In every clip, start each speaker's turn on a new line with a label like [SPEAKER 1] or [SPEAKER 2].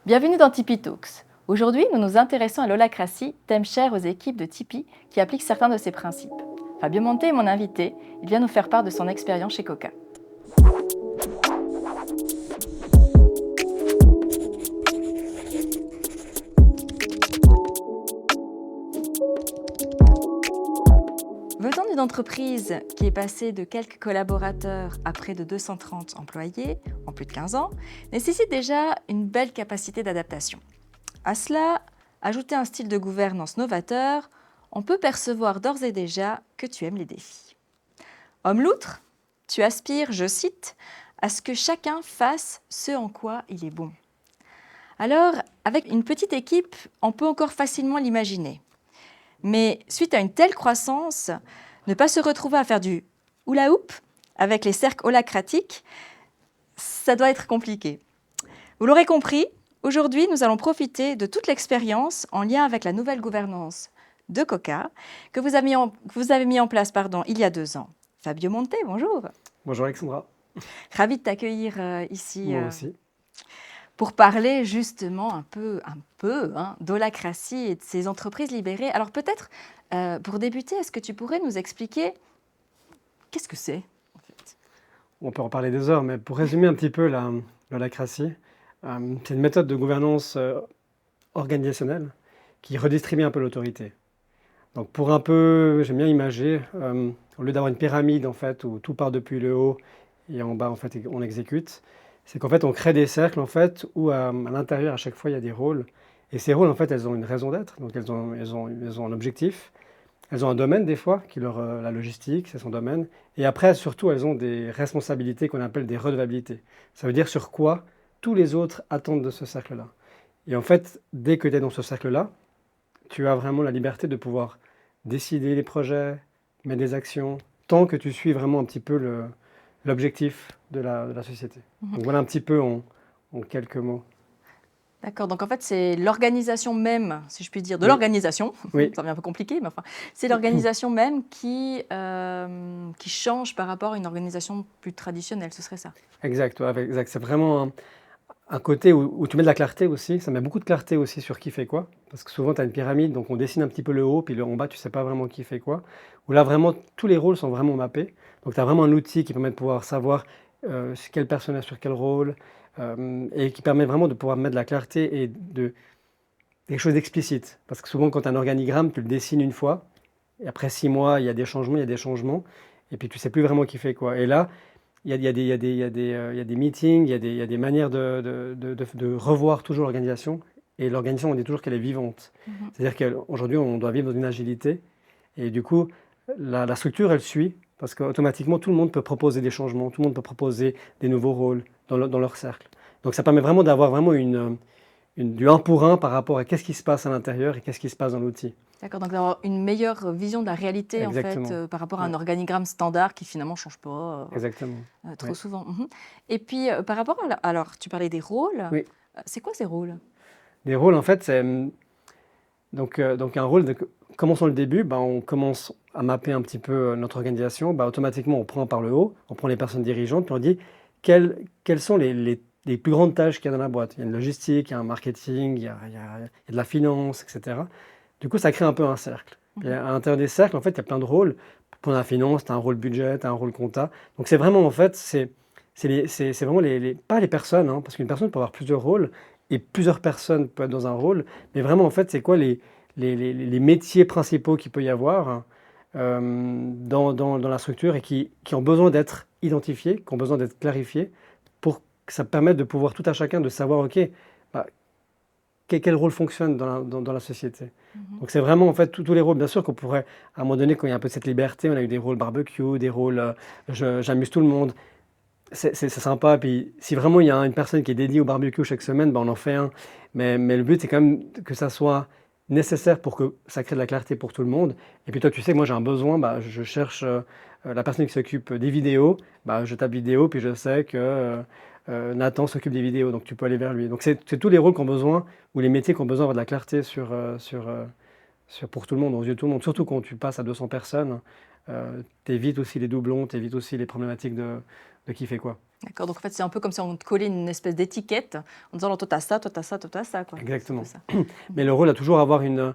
[SPEAKER 1] Bienvenue dans Tipeee Talks. Aujourd'hui, nous nous intéressons à l'holacratie, thème cher aux équipes de Tipeee qui appliquent certains de ses principes. Fabio Monte est mon invité. Il vient nous faire part de son expérience chez Coca. Venant d'une entreprise qui est passée de quelques collaborateurs à près de 230 employés en plus de 15 ans, nécessite déjà une belle capacité d'adaptation. À cela, ajouter un style de gouvernance novateur, on peut percevoir d'ores et déjà que tu aimes les défis. Homme loutre, tu aspires, je cite, à ce que chacun fasse ce en quoi il est bon. Alors, avec une petite équipe, on peut encore facilement l'imaginer. Mais suite à une telle croissance, ne pas se retrouver à faire du hula hoop avec les cercles holacratiques, ça doit être compliqué. Vous l'aurez compris, aujourd'hui, nous allons profiter de toute l'expérience en lien avec la nouvelle gouvernance de Coca que vous avez mis en place il y a 2 ans. Fabio Monte, bonjour.
[SPEAKER 2] Bonjour Alexandra.
[SPEAKER 1] Ravi de t'accueillir ici.
[SPEAKER 2] Moi aussi.
[SPEAKER 1] Pour parler justement un peu d'holacratie et de ces entreprises libérées. Alors peut-être, pour débuter, est-ce que tu pourrais nous expliquer qu'est-ce que c'est en fait?
[SPEAKER 2] On peut en parler des heures, mais pour résumer un petit peu l'holacratie, c'est une méthode de gouvernance organisationnelle qui redistribue un peu l'autorité. Donc pour un peu, j'aime bien imager, au lieu d'avoir une pyramide en fait où tout part depuis le haut et en bas en fait on exécute, c'est qu'en fait on crée des cercles en fait où à l'intérieur à chaque fois il y a des rôles et ces rôles en fait elles ont une raison d'être, donc elles ont un objectif. Elles ont un domaine des fois, la logistique, c'est son domaine. Et après, surtout, elles ont des responsabilités qu'on appelle des redevabilités. Ça veut dire sur quoi tous les autres attendent de ce cercle-là. Et en fait, dès que tu es dans ce cercle-là, tu as vraiment la liberté de pouvoir décider les projets, mettre des actions, tant que tu suis vraiment un petit peu l'objectif de la société. Donc voilà un petit peu en quelques mots.
[SPEAKER 1] D'accord, donc en fait c'est l'organisation même, si je puis dire, de
[SPEAKER 2] Oui.
[SPEAKER 1] l'organisation,
[SPEAKER 2] Oui.
[SPEAKER 1] ça devient un peu compliqué, mais enfin, c'est l'organisation même qui change par rapport à une organisation plus traditionnelle, ce serait ça?
[SPEAKER 2] Exact, ouais, exact. C'est vraiment un côté où tu mets de la clarté aussi, ça met beaucoup de clarté aussi sur qui fait quoi, parce que souvent tu as une pyramide, donc on dessine un petit peu le haut, puis le en bas tu sais pas vraiment qui fait quoi, où là vraiment tous les rôles sont vraiment mappés, donc tu as vraiment un outil qui permet de pouvoir savoir quelle personne est sur quel rôle, et qui permet vraiment de pouvoir mettre de la clarté et des choses explicites, parce que souvent quand tu as un organigramme, tu le dessines une fois, et après 6 mois il y a des changements, et puis tu sais plus vraiment qui fait quoi, et là il y a des meetings, il y a des manières de revoir toujours l'organisation. Et l'organisation, on dit toujours qu'elle est vivante. C'est-à-dire qu'aujourd'hui, on doit vivre dans une agilité. Et du coup, la structure, elle suit. Parce qu'automatiquement, tout le monde peut proposer des changements, tout le monde peut proposer des nouveaux rôles dans leur cercle. Donc ça permet vraiment d'avoir vraiment du un pour un par rapport à qu'est-ce qui se passe à l'intérieur et qu'est-ce qui se passe dans l'outil.
[SPEAKER 1] D'accord, donc d'avoir une meilleure vision de la réalité en fait,
[SPEAKER 2] Exactement.
[SPEAKER 1] par rapport à un
[SPEAKER 2] Ouais.
[SPEAKER 1] organigramme standard qui finalement ne change pas
[SPEAKER 2] Exactement.
[SPEAKER 1] trop
[SPEAKER 2] Ouais.
[SPEAKER 1] souvent. Et puis par rapport alors tu parlais des rôles,
[SPEAKER 2] Oui.
[SPEAKER 1] c'est quoi ces rôles?
[SPEAKER 2] Des rôles, en fait, c'est donc un rôle commençons le début, on commence à mapper un petit peu notre organisation. Automatiquement, on prend par le haut, on prend les personnes dirigeantes, puis on dit quelles sont les plus grandes tâches qu'il y a dans la boîte. Il y a une logistique, il y a un marketing, il y a de la finance, etc. Du coup, ça crée un peu un cercle. Et à l'intérieur des cercles, en fait, il y a plein de rôles. Pour la finance, tu as un rôle budget, tu as un rôle compta. Donc c'est vraiment, en fait, c'est vraiment pas les personnes, hein, parce qu'une personne peut avoir plusieurs rôles, et plusieurs personnes peuvent être dans un rôle, mais vraiment, en fait, c'est quoi les métiers principaux qu'il peut y avoir, hein, dans la structure et qui ont besoin d'être identifiés, qui ont besoin d'être clarifiés, pour que ça permette de pouvoir tout à chacun de savoir, OK, bah, quel rôle fonctionne dans la société. Donc c'est vraiment en fait tous les rôles, bien sûr qu'on pourrait, à un moment donné, quand il y a un peu de cette liberté, on a eu des rôles barbecue, des rôles j'amuse tout le monde, c'est sympa. Puis si vraiment il y a une personne qui est dédiée au barbecue chaque semaine, on en fait un. Mais le but, c'est quand même que ça soit nécessaire pour que ça crée de la clarté pour tout le monde. Et puis toi, tu sais que moi j'ai un besoin, je cherche la personne qui s'occupe des vidéos, je tape vidéo, puis je sais que Nathan s'occupe des vidéos, donc tu peux aller vers lui. Donc c'est tous les rôles qui ont besoin, ou les métiers qui ont besoin d'avoir de la clarté pour tout le monde, aux yeux de tout le monde. Surtout quand tu passes à 200 personnes, t'évites aussi les doublons, t'évites aussi les problématiques de qui fait quoi.
[SPEAKER 1] D'accord, donc en fait, c'est un peu comme si on te collait une espèce d'étiquette en disant, toi, t'as ça, toi, t'as ça, toi, t'as ça, quoi.
[SPEAKER 2] Exactement.
[SPEAKER 1] C'est un peu ça.
[SPEAKER 2] Mais le rôle a toujours à avoir une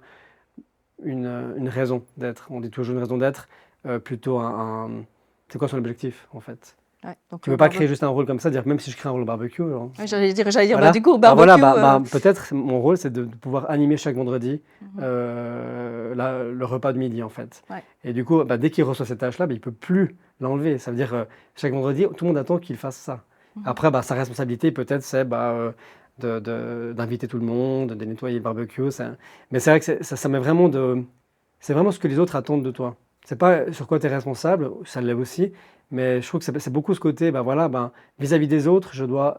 [SPEAKER 2] raison d'être. On dit toujours une raison d'être, plutôt c'est quoi son objectif, en fait?
[SPEAKER 1] Ouais, donc
[SPEAKER 2] Tu ne peux pas créer juste un rôle comme ça, dire même si je crée un rôle barbecue. Alors,
[SPEAKER 1] ouais, j'allais dire
[SPEAKER 2] voilà.
[SPEAKER 1] du coup,
[SPEAKER 2] Bah
[SPEAKER 1] barbecue.
[SPEAKER 2] voilà, peut-être mon rôle, c'est de pouvoir animer chaque vendredi
[SPEAKER 1] Mhm.
[SPEAKER 2] le repas de midi, en fait.
[SPEAKER 1] Ouais.
[SPEAKER 2] Et du coup, dès qu'il reçoit cette tâche-là, il ne peut plus l'enlever. Ça veut dire chaque vendredi, tout le monde attend qu'il fasse ça.
[SPEAKER 1] Mhm.
[SPEAKER 2] Après, sa responsabilité, peut-être, c'est d'inviter tout le monde, de nettoyer le barbecue. Mais c'est vrai que ça met vraiment c'est vraiment ce que les autres attendent de toi. C'est pas sur quoi tu es responsable, ça l'est aussi, mais je trouve que c'est beaucoup ce côté, vis-à-vis des autres,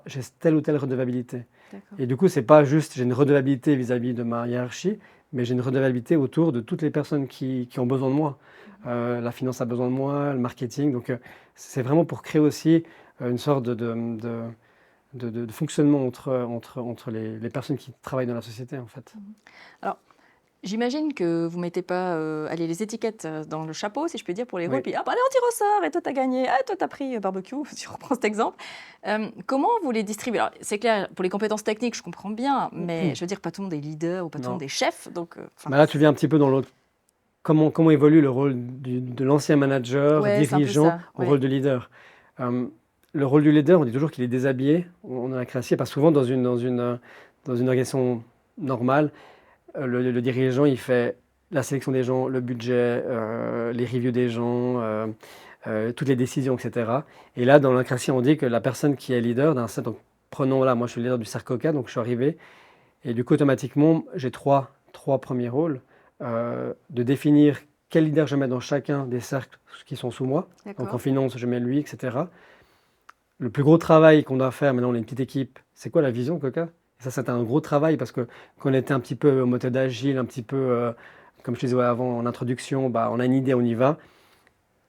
[SPEAKER 2] j'ai telle ou telle redevabilité.
[SPEAKER 1] D'accord.
[SPEAKER 2] Et du coup, c'est pas juste j'ai une redevabilité vis-à-vis de ma hiérarchie, mais j'ai une redevabilité autour de toutes les personnes qui ont besoin de moi. La finance a besoin de moi, le marketing. Donc, c'est vraiment pour créer aussi une sorte de fonctionnement entre les personnes qui travaillent dans la société, en fait.
[SPEAKER 1] Alors, j'imagine que vous ne mettez pas les étiquettes dans le chapeau, si je peux dire, pour les rôles.
[SPEAKER 2] Oui.
[SPEAKER 1] Puis, allez, on tire au sort, et toi, tu as gagné. Ah, toi, tu as pris barbecue, si je reprends cet exemple. Comment vous les distribuez? Alors, c'est clair, pour les compétences techniques, je comprends bien, mais je veux dire, pas tout le monde est leader ou pas tout le
[SPEAKER 2] Non.
[SPEAKER 1] monde est chef. Donc,
[SPEAKER 2] Là, tu viens un petit peu dans l'autre. Comment évolue le rôle de l'ancien manager,
[SPEAKER 1] ouais, c'est un peu
[SPEAKER 2] dirigeant,
[SPEAKER 1] ça.
[SPEAKER 2] au
[SPEAKER 1] Ouais.
[SPEAKER 2] rôle de leader? Le rôle du leader, on dit toujours qu'il est déshabillé. On en a créé parce que souvent, dans une organisation normale, le dirigeant, il fait la sélection des gens, le budget, les reviews des gens, toutes les décisions, etc. Et là, dans l'Incratie, on dit que la personne qui est leader d'un set, donc prenons là, moi je suis le leader du cercle Coca, donc je suis arrivé, et du coup, automatiquement, j'ai trois premiers rôles, de définir quel leader je mets dans chacun des cercles qui sont sous moi. Donc en finance, je mets lui, etc. Le plus gros travail qu'on doit faire, maintenant on est une petite équipe, c'est quoi la vision Coca? Et ça, c'était un gros travail parce que quand on était un petit peu en méthode agile, un petit peu, comme je te disais avant en introduction, on a une idée, on y va.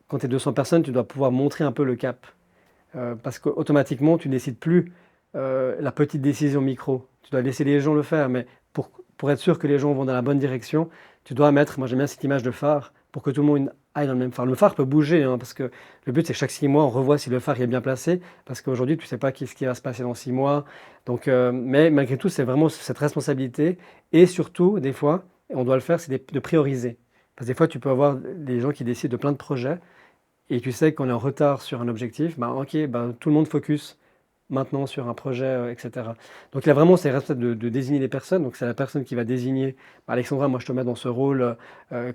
[SPEAKER 2] Quand tu es 200 personnes, tu dois pouvoir montrer un peu le cap. Parce qu'automatiquement, tu ne décides plus la petite décision micro. Tu dois laisser les gens le faire, mais pour être sûr que les gens vont dans la bonne direction, tu dois mettre, moi j'aime bien cette image de phare, pour que tout le monde aille dans le même phare. Le phare peut bouger, parce que le but c'est que chaque 6 mois, on revoit si le phare est bien placé, parce qu'aujourd'hui, tu ne sais pas ce qui va se passer dans 6 mois. Donc, mais malgré tout, c'est vraiment cette responsabilité. Et surtout, des fois, et on doit le faire, c'est de prioriser. Parce que des fois, tu peux avoir des gens qui décident de plein de projets, et tu sais qu'on est en retard sur un objectif, tout le monde focus maintenant sur un projet, etc. Donc là, vraiment, c'est responsable de désigner les personnes. Donc c'est la personne qui va désigner, Alexandra, moi je te mets dans ce rôle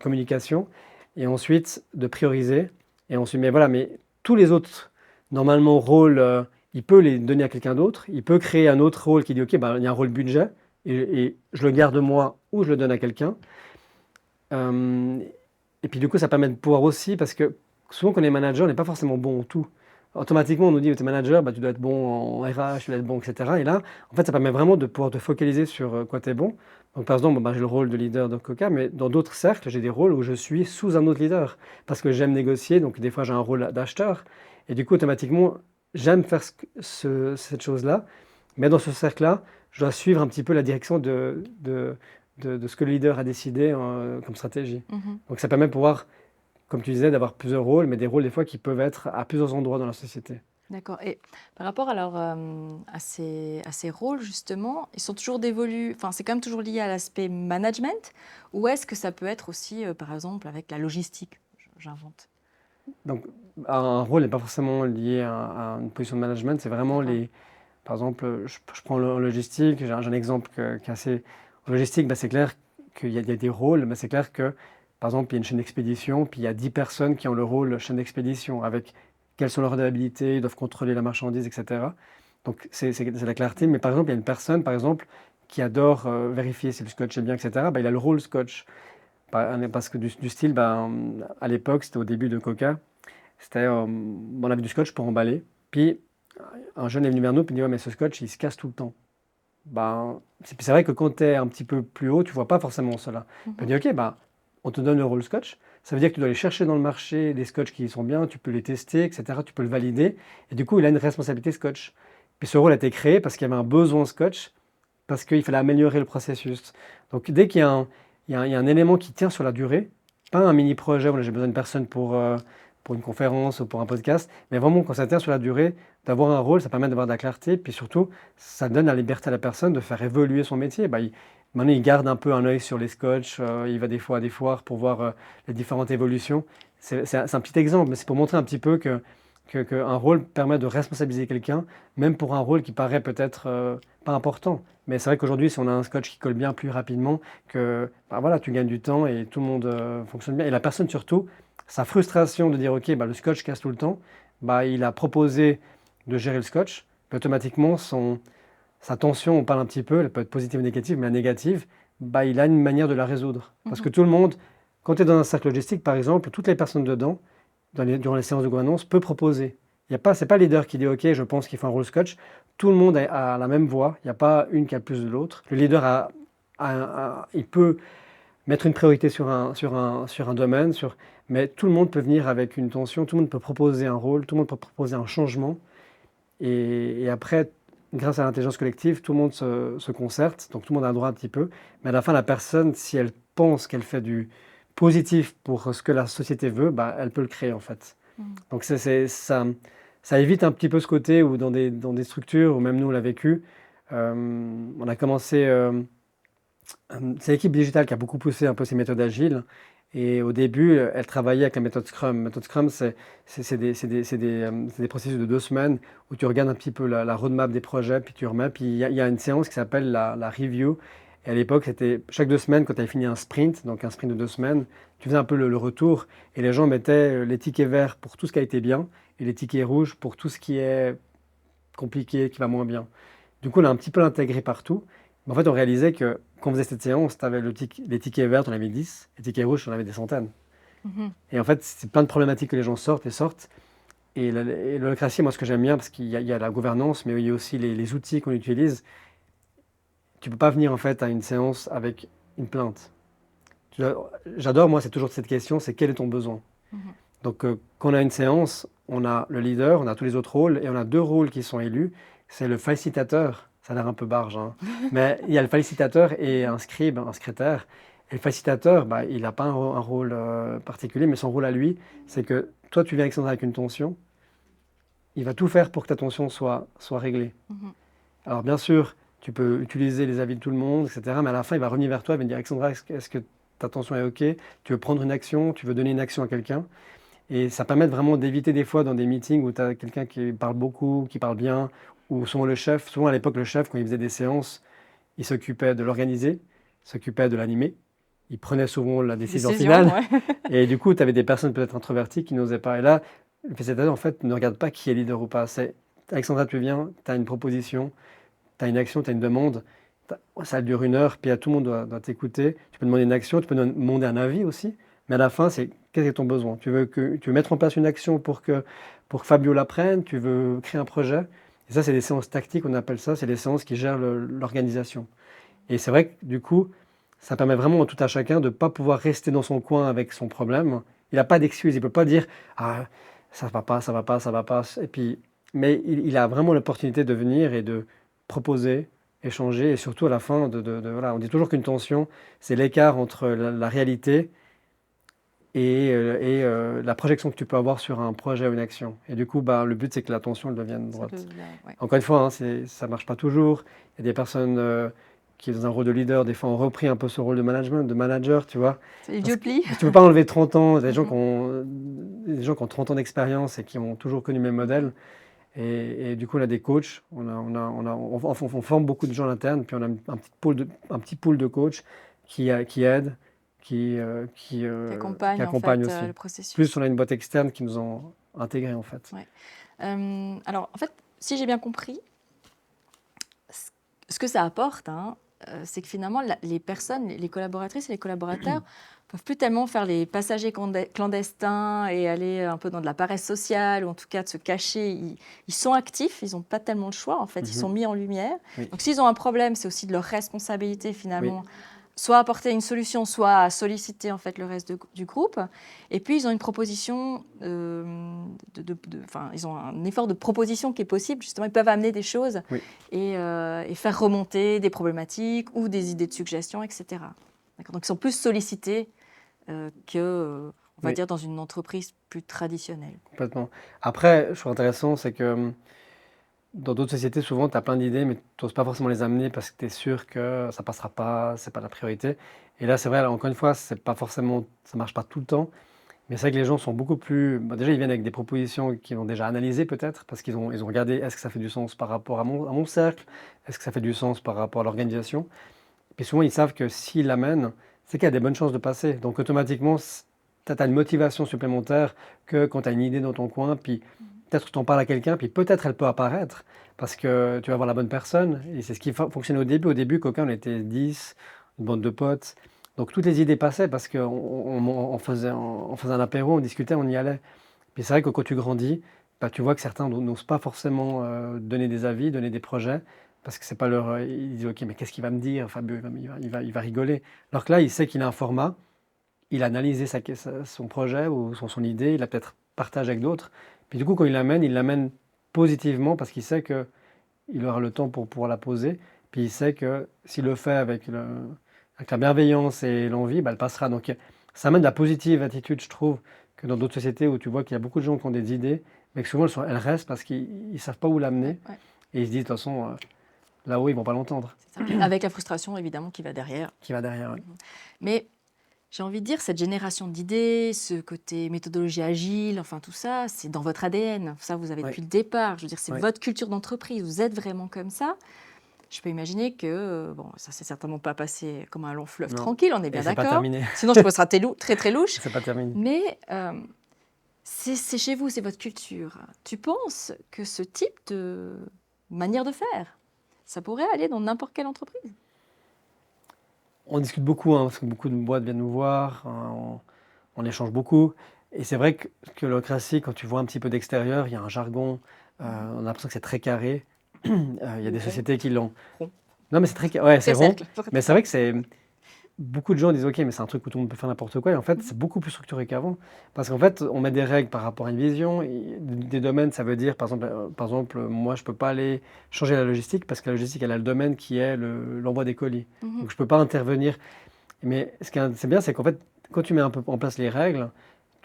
[SPEAKER 2] communication, et ensuite de prioriser. Et ensuite, mais tous les autres, normalement, rôles, il peut les donner à quelqu'un d'autre. Il peut créer un autre rôle qui dit, OK, il y a un rôle budget, et je le garde moi ou je le donne à quelqu'un. Et puis du coup, ça permet de pouvoir aussi, parce que souvent quand on est manager, on n'est pas forcément bon en tout. Automatiquement, on nous dit, tu es manager, tu dois être bon en RH, tu dois être bon, etc. Et là, en fait, ça permet vraiment de pouvoir te focaliser sur quoi tu es bon. Donc par exemple, j'ai le rôle de leader de Coca, mais dans d'autres cercles, j'ai des rôles où je suis sous un autre leader, parce que j'aime négocier, donc des fois j'ai un rôle d'acheteur. Et du coup, automatiquement, j'aime faire cette chose-là, mais dans ce cercle-là, je dois suivre un petit peu la direction de ce que le leader a décidé comme stratégie. Donc ça permet de pouvoir, comme tu disais, d'avoir plusieurs rôles, mais des rôles des fois qui peuvent être à plusieurs endroits dans la société.
[SPEAKER 1] D'accord. Et par rapport alors à ces rôles, justement, ils sont toujours dévolus, enfin c'est quand même toujours lié à l'aspect management, ou est-ce que ça peut être aussi, par exemple, avec la logistique? J'invente.
[SPEAKER 2] Donc un rôle n'est pas forcément lié à une position de management, c'est vraiment
[SPEAKER 1] D'accord.
[SPEAKER 2] Par exemple, je prends en logistique, j'ai un exemple qui est assez... En logistique, c'est clair qu'il y a des rôles, mais c'est clair que, par exemple, il y a une chaîne d'expédition, puis il y a 10 personnes qui ont le rôle chaîne d'expédition, avec quelles sont leurs redevabilités, ils doivent contrôler la marchandise, etc. Donc c'est la clarté, mais par exemple, il y a une personne, par exemple, qui adore vérifier si le scotch est bien, etc. Il a le rôle scotch. Parce que du style, à l'époque, c'était au début de Coca, on avait du scotch pour emballer, puis un jeune est venu vers nous et dit, ouais, mais ce scotch, il se casse tout le temps. C'est vrai que quand tu es un petit peu plus haut, tu ne vois pas forcément cela. On dit, OK, on te donne le rôle scotch. Ça veut dire que tu dois aller chercher dans le marché des scotch qui sont bien, tu peux les tester, etc. Tu peux le valider. Et du coup, il a une responsabilité scotch. Puis ce rôle a été créé parce qu'il y avait un besoin scotch, parce qu'il fallait améliorer le processus. Donc dès qu'il y a un élément qui tient sur la durée, pas un mini-projet où j'ai besoin d'une personne pour pour une conférence ou pour un podcast, mais vraiment quand ça tient sur la durée, d'avoir un rôle, ça permet d'avoir de la clarté, puis surtout, ça donne la liberté à la personne de faire évoluer son métier. Maintenant, il garde un peu un œil sur les scotch, il va des fois à des foires pour voir les différentes évolutions. C'est un petit exemple, mais c'est pour montrer un petit peu qu'un rôle permet de responsabiliser quelqu'un, même pour un rôle qui paraît peut-être pas important. Mais c'est vrai qu'aujourd'hui, si on a un scotch qui colle bien plus rapidement, voilà, tu gagnes du temps et tout le monde fonctionne bien. Et la personne surtout, sa frustration de dire, OK, le scotch casse tout le temps, il a proposé de gérer le scotch, puis automatiquement, sa tension, on parle un petit peu, elle peut être positive ou négative, mais la négative, il a une manière de la résoudre. Parce que tout le monde, quand tu es dans un cercle logistique, par exemple, toutes les personnes dedans, durant les séances de gouvernance, peut proposer. C'est pas le leader qui dit OK, je pense qu'il faut un rôle scotch. Tout le monde a la même voix. Il n'y a pas une qui a plus de l'autre. Le leader il peut mettre une priorité sur un domaine, mais tout le monde peut venir avec une tension. Tout le monde peut proposer un rôle. Tout le monde peut proposer un changement. Et après, grâce à l'intelligence collective, tout le monde se concerte. Donc tout le monde a le droit un petit peu. Mais à la fin, la personne, si elle pense qu'elle fait du positif pour ce que la société veut, elle peut le créer en fait. Donc ça évite un petit peu ce côté où dans des structures, où même nous on l'a vécu, on a commencé, c'est l'équipe digitale qui a beaucoup poussé un peu ces méthodes agiles. Et au début, elle travaillait avec la méthode Scrum. La méthode Scrum, c'est des processus de 2 semaines où tu regardes un petit peu la roadmap des projets, puis tu remets. Puis il y a une séance qui s'appelle la review. Et à l'époque, c'était chaque 2 semaines, quand tu avais fini un sprint, donc un sprint de 2 semaines, tu faisais un peu le retour. Et les gens mettaient les tickets verts pour tout ce qui a été bien et les tickets rouges pour tout ce qui est compliqué, qui va moins bien. Du coup, on a un petit peu intégré partout. Mais en fait, on réalisait que quand on faisait cette séance, tu avais les tickets verts, on en avait 10, les tickets rouges, on en avait des centaines. Et en fait, c'est plein de problématiques que les gens sortent et sortent. Et l'holacratie, moi, ce que j'aime bien, parce qu'il y a la gouvernance, mais il y a aussi les outils qu'on utilise. Tu ne peux pas venir en fait à une séance avec une plainte. J'adore, moi, c'est toujours cette question, c'est quel est ton besoin? Donc, quand on a une séance, on a le leader, on a tous les autres rôles, et on a 2 rôles qui sont élus. C'est le facilitateur, ça a l'air un peu barge, hein. Mais il y a le facilitateur et un scribe, un secrétaire. Et le facilitateur, il n'a pas un rôle particulier, mais son rôle à lui, c'est que toi, tu viens Alexandra avec une tension, il va tout faire pour que ta tension soit réglée. Alors bien sûr, tu peux utiliser les avis de tout le monde, etc. Mais à la fin, il va revenir vers toi, il va dire Alexandra, est-ce que ta tension est OK? Tu veux prendre une action? Tu veux donner une action à quelqu'un? Et ça permet vraiment d'éviter des fois dans des meetings où tu as quelqu'un qui parle beaucoup, qui parle bien, ou souvent le chef. Souvent à l'époque, le chef, quand il faisait des séances, il s'occupait de l'organiser, s'occupait de l'animer. Il prenait souvent la décision finale.
[SPEAKER 1] Ouais.
[SPEAKER 2] Et du coup, tu avais des personnes peut-être introverties qui n'osaient pas. Et là, le facilitateur, en fait, ne regarde pas qui est leader ou pas. C'est Alexandra, tu viens, tu as une proposition, tu as une action, tu as une demande. Ça dure 1 heure, puis tout le monde doit t'écouter. Tu peux demander une action, tu peux demander un avis aussi. Mais à la fin, c'est quel est ton besoin? Tu veux mettre en place une action pour que Fabio l'apprenne? Tu veux créer un projet? Et ça, c'est des séances tactiques, on appelle ça. C'est les séances qui gèrent l'organisation. Et c'est vrai que du coup, ça permet vraiment à tout à chacun de ne pas pouvoir rester dans son coin avec son problème. Il n'a pas d'excuse, il ne peut pas dire « Ah, ça ne va pas, ça ne va pas, ça ne va pas ». Mais il a vraiment l'opportunité de venir et de proposer, échanger, et surtout à la fin, voilà, on dit toujours qu'une tension, c'est l'écart entre la réalité et la projection que tu peux avoir sur un projet ou une action. Et du coup, le but, c'est que la tension elle devienne droite.
[SPEAKER 1] Ouais.
[SPEAKER 2] Encore une fois, ça ne marche pas toujours. Il y a des personnes qui, dans un rôle de leader, des fois, ont repris un peu ce rôle de management, de manager, tu vois.
[SPEAKER 1] C'est les vieux plis.
[SPEAKER 2] Tu ne peux pas enlever 30 ans. Il y a des gens qui ont 30 ans d'expérience et qui ont toujours connu le même modèle. Et du coup, on a des coachs. On forme beaucoup de gens à l'interne, puis on a un petit pool de coachs qui aident, qui accompagnent aussi.
[SPEAKER 1] Le processus.
[SPEAKER 2] Plus, on a une boîte externe qui nous ont intégrés, en fait.
[SPEAKER 1] Ouais. Alors, en fait, si j'ai bien compris, ce que ça apporte, c'est que finalement, les personnes, les collaboratrices et les collaborateurs peuvent plus tellement faire les passagers clandestins et aller un peu dans de la paresse sociale, ou en tout cas de se cacher. Ils sont actifs, ils n'ont pas tellement le choix, en fait, ils sont mis en lumière.
[SPEAKER 2] Oui.
[SPEAKER 1] Donc, s'ils ont un problème, c'est aussi de leur responsabilité, finalement, soit apporter une solution, soit à solliciter en fait le reste du groupe. Et puis ils ont une proposition, ils ont un effort de proposition qui est possible. Justement, ils peuvent amener des choses et faire remonter des problématiques ou des idées de suggestions, etc. Donc ils sont plus sollicités que on va
[SPEAKER 2] Oui,
[SPEAKER 1] dire dans une entreprise plus traditionnelle.
[SPEAKER 2] complètement. Après, je trouve intéressant, c'est que dans d'autres sociétés, souvent, tu as plein d'idées, mais tu n'oses pas forcément les amener parce que tu es sûr que ça passera pas, c'est pas la priorité. Et là, c'est vrai, là, encore une fois, c'est pas forcément, ça marche pas tout le temps. Mais c'est vrai que les gens sont beaucoup plus. Bah, déjà, ils viennent avec des propositions qu'ils ont déjà analysées, peut-être, parce ils ont regardé est-ce que ça fait du sens par rapport à mon cercle, est-ce que ça fait du sens par rapport à l'organisation. Puis souvent, ils savent que s'ils l'amènent, c'est qu'il y a des bonnes chances de passer. Donc, automatiquement, tu as une motivation supplémentaire que quand tu as une idée dans ton coin, puis peut-être que tu en parles à quelqu'un, puis peut-être elle peut apparaître, parce que tu vas voir la bonne personne. Et c'est ce qui fonctionnait au début. Au début, Coca, on était 10, une bande de potes. Donc, toutes les idées passaient parce qu'on on faisait un apéro, on discutait, on y allait. Puis c'est vrai que quand tu grandis, bah, tu vois que certains n'osent pas forcément donner des avis, donner des projets, parce que c'est pas leur. Ils disent, ok, mais qu'est-ce qu'il va me dire, Fabio, il va rigoler. Alors que là, il sait qu'il a un format, il a analysé son projet ou son idée, il l'a peut-être partagé avec d'autres. Puis du coup, quand il l'amène positivement parce qu'il sait qu'il aura le temps pour pouvoir la poser. Puis il sait que s'il le fait avec la bienveillance et l'envie, bah, elle passera. Donc ça amène de la positive attitude, je trouve, que dans d'autres sociétés où tu vois qu'il y a beaucoup de gens qui ont des idées, mais que souvent elles restent parce qu'ils ne savent pas où
[SPEAKER 1] Ouais,
[SPEAKER 2] l'amener.
[SPEAKER 1] ouais,
[SPEAKER 2] Et ils se disent, de toute façon, là-haut, ils vont pas l'entendre.
[SPEAKER 1] c'est ça. Avec la frustration évidemment qui va derrière.
[SPEAKER 2] Qui va derrière, ouais.
[SPEAKER 1] Mais j'ai envie de dire, cette génération d'idées, ce côté méthodologie agile, enfin tout ça, c'est dans votre ADN. Ça, vous avez
[SPEAKER 2] Oui,
[SPEAKER 1] depuis le départ. Je veux dire, c'est
[SPEAKER 2] oui.
[SPEAKER 1] votre culture d'entreprise. Vous êtes vraiment comme ça. Je peux imaginer que, bon, ça s'est certainement pas passé comme un long fleuve
[SPEAKER 2] Non.
[SPEAKER 1] tranquille, on est
[SPEAKER 2] Et
[SPEAKER 1] bien
[SPEAKER 2] c'est pas
[SPEAKER 1] d'accord.
[SPEAKER 2] terminé.
[SPEAKER 1] Sinon, je trouve ça très très louche.
[SPEAKER 2] C'est pas terminé.
[SPEAKER 1] Mais c'est chez vous, c'est votre culture. Tu penses que ce type de manière de faire, ça pourrait aller dans n'importe quelle entreprise?
[SPEAKER 2] On discute beaucoup, hein, parce que beaucoup de boîtes viennent nous voir, hein, on échange beaucoup. Et c'est vrai que l'holacratie, quand tu vois un petit peu d'extérieur, il y a un jargon, on a l'impression que c'est très carré. Il y a des
[SPEAKER 1] Rond,
[SPEAKER 2] sociétés qui l'ont.
[SPEAKER 1] rond,
[SPEAKER 2] Non, mais c'est ouais, c'est
[SPEAKER 1] très
[SPEAKER 2] rond.
[SPEAKER 1] cercle.
[SPEAKER 2] Mais c'est vrai que c'est. Beaucoup de gens disent, OK, mais c'est un truc où tout le monde peut faire n'importe quoi. Et en fait, c'est beaucoup plus structuré qu'avant. Parce qu'en fait, on met des règles par rapport à une vision. Et des domaines, ça veut dire, par exemple, moi, je ne peux pas aller changer la logistique parce que la logistique, elle a le domaine qui est l'envoi des colis.
[SPEAKER 1] Mhm.
[SPEAKER 2] Donc, je ne peux pas intervenir. Mais c'est bien, c'est qu'en fait, quand tu mets un peu en place les règles,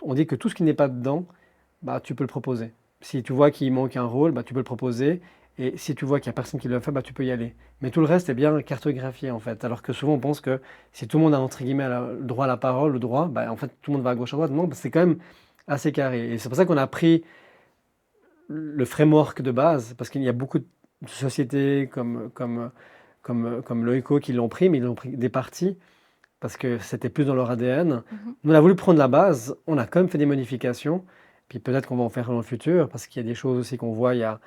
[SPEAKER 2] on dit que tout ce qui n'est pas dedans, bah, tu peux le proposer. Si tu vois qu'il manque un rôle, bah, tu peux le proposer. Et si tu vois qu'il n'y a personne qui le fait, bah, tu peux y aller. Mais tout le reste est bien cartographié, en fait. Alors que souvent, on pense que si tout le monde a, entre guillemets, le droit à la parole, le droit, bah, en fait, tout le monde va à gauche, à droite. Non, c'est quand même assez carré. Et c'est pour ça qu'on a pris le framework de base, parce qu'il y a beaucoup de sociétés comme Loico qui l'ont pris, mais ils l'ont pris des parties parce que c'était plus dans leur ADN.
[SPEAKER 1] Mhm.
[SPEAKER 2] Nous, on a voulu prendre la base, on a quand même fait des modifications, puis peut-être qu'on va en faire dans le futur, parce qu'il y a des choses aussi qu'on voit, il y a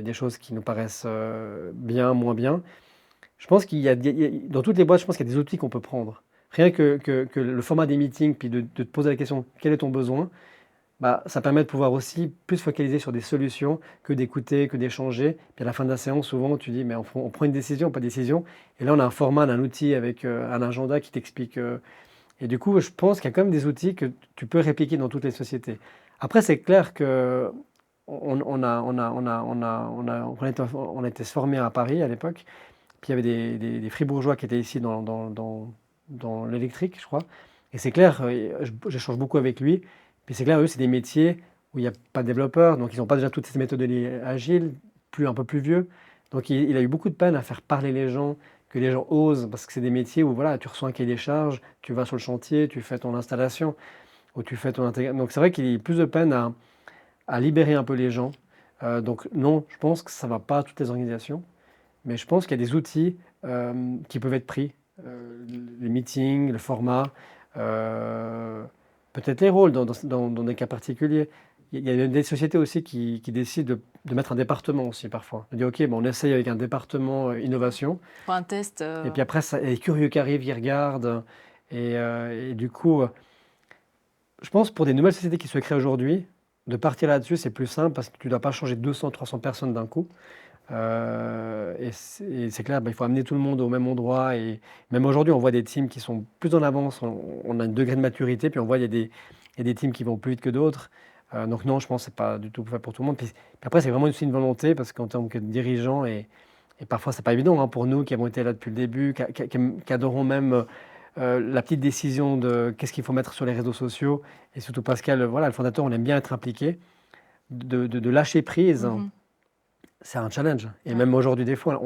[SPEAKER 2] des choses qui nous paraissent bien, moins bien. Je pense dans toutes les boîtes, je pense qu'il y a des outils qu'on peut prendre. Rien que le format des meetings, puis de te poser la question, quel est ton besoin? Bah, ça permet de pouvoir aussi plus focaliser sur des solutions que d'écouter, que d'échanger. Puis à la fin de la séance, souvent, tu dis, mais on prend une décision, pas de décision. Et là, on a un format, un outil avec un agenda qui t'explique. Et du coup, je pense qu'il y a quand même des outils que tu peux répliquer dans toutes les sociétés. Après, c'est clair que on a été formé à Paris à l'époque. Puis il y avait des Fribourgeois qui étaient ici dans l'électrique, je crois. Et c'est clair, j'échange beaucoup avec lui. Puis c'est clair, eux, c'est des métiers où il n'y a pas de développeurs, donc ils n'ont pas déjà toutes ces méthodologies agiles, un peu plus vieux. Donc il a eu beaucoup de peine à faire parler les gens, que les gens osent, parce que c'est des métiers où voilà, tu reçois un cahier des charges, tu vas sur le chantier, tu fais ton installation, ou tu fais ton intégration. Donc c'est vrai qu'il a eu plus de peine à libérer un peu les gens. Donc non, je pense que ça ne va pas à toutes les organisations, mais je pense qu'il y a des outils qui peuvent être pris. Les meetings, le format, peut-être les rôles dans des cas particuliers. Il y a des sociétés aussi qui décident de mettre un département aussi parfois. De dire, OK, bon, on essaye avec un département innovation.
[SPEAKER 1] Pour un test.
[SPEAKER 2] Et puis après, ça, les curieux qui arrivent, ils regardent. Et du coup, je pense pour des nouvelles sociétés qui se créent aujourd'hui, de partir là-dessus, c'est plus simple parce que tu ne dois pas changer 200, 300 personnes d'un coup. Et c'est clair, bah, il faut amener tout le monde au même endroit. Et même aujourd'hui, on voit des teams qui sont plus en avance. On a un degré de maturité, puis on voit il y a des teams qui vont plus vite que d'autres. Donc non, je pense que ce n'est pas du tout fait pour tout le monde. Puis après, c'est vraiment aussi une volonté, parce qu'en tant que dirigeant, et parfois, ce n'est pas évident hein, pour nous qui avons été là depuis le début, qui adorons même la petite décision de qu'est-ce qu'il faut mettre sur les réseaux sociaux. Et surtout Pascal, voilà, le fondateur, on aime bien être impliqué. De lâcher prise, c'est un challenge. Et même aujourd'hui, des fois,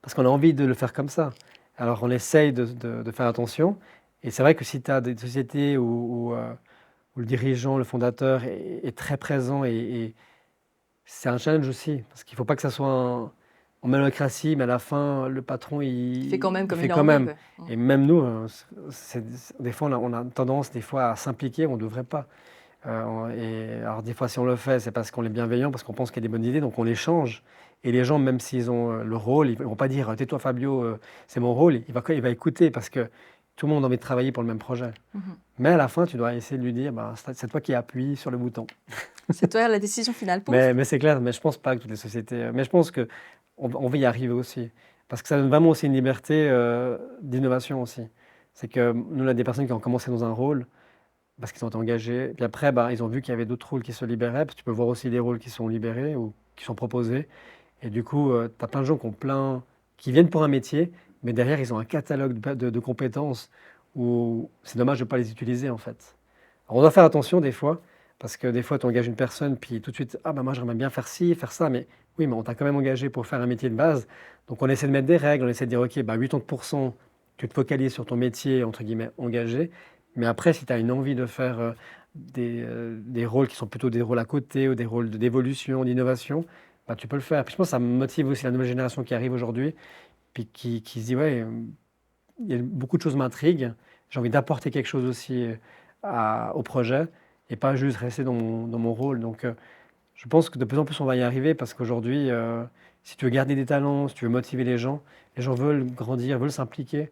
[SPEAKER 2] parce qu'on a envie de le faire comme ça. Alors on essaye de faire attention. Et c'est vrai que si tu as des sociétés où le dirigeant, le fondateur est très présent et c'est un challenge aussi. Parce qu'il ne faut pas que ça soit en méritocratie, mais à la fin, le patron,
[SPEAKER 1] Il fait quand même comme il a
[SPEAKER 2] quand
[SPEAKER 1] envie.
[SPEAKER 2] même. Et même nous, des fois, on a tendance des fois à s'impliquer, on ne devrait pas. Et alors des fois, si on le fait, c'est parce qu'on est bienveillant, parce qu'on pense qu'il y a des bonnes idées, donc on les change. Et les gens, même s'ils ont le rôle, ils ne vont pas dire «Tais-toi Fabio, c'est mon rôle». Il va écouter parce que tout le monde a envie de travailler pour le même projet. Mais à la fin, tu dois essayer de lui dire bah, c'est toi qui appuies sur le bouton.
[SPEAKER 1] C'est toi la décision finale pour
[SPEAKER 2] Mais c'est clair, mais je ne pense pas que toutes les sociétés. Mais je pense qu'on va y arriver aussi. Parce que ça donne vraiment aussi une liberté d'innovation aussi. C'est que nous, on a des personnes qui ont commencé dans un rôle parce qu'ils ont été engagés. Puis après, bah, ils ont vu qu'il y avait d'autres rôles qui se libéraient. Parce que tu peux voir aussi des rôles qui sont libérés ou qui sont proposés. Et du coup, tu as plein de gens qui viennent pour un métier, mais derrière, ils ont un catalogue de compétences où c'est dommage de ne pas les utiliser en fait. Alors, on doit faire attention des fois, parce que des fois, tu engages une personne, puis tout de suite, ah bah moi j'aimerais bien faire ci, faire ça, mais oui, mais on t'a quand même engagé pour faire un métier de base. Donc on essaie de mettre des règles, on essaie de dire, ok, bah 80%, tu te focalises sur ton métier, entre guillemets, engagé. Mais après, si tu as une envie de faire des rôles qui sont plutôt des rôles à côté ou des rôles d'évolution, d'innovation, bah, tu peux le faire. Puis je pense que ça motive aussi la nouvelle génération qui arrive aujourd'hui, puis qui se dit, ouais, il y a beaucoup de choses m'intriguent, j'ai envie d'apporter quelque chose aussi au projet et pas juste rester dans mon rôle. Donc je pense que de plus en plus on va y arriver parce qu'aujourd'hui, si tu veux garder des talents, si tu veux motiver les gens veulent grandir, veulent s'impliquer.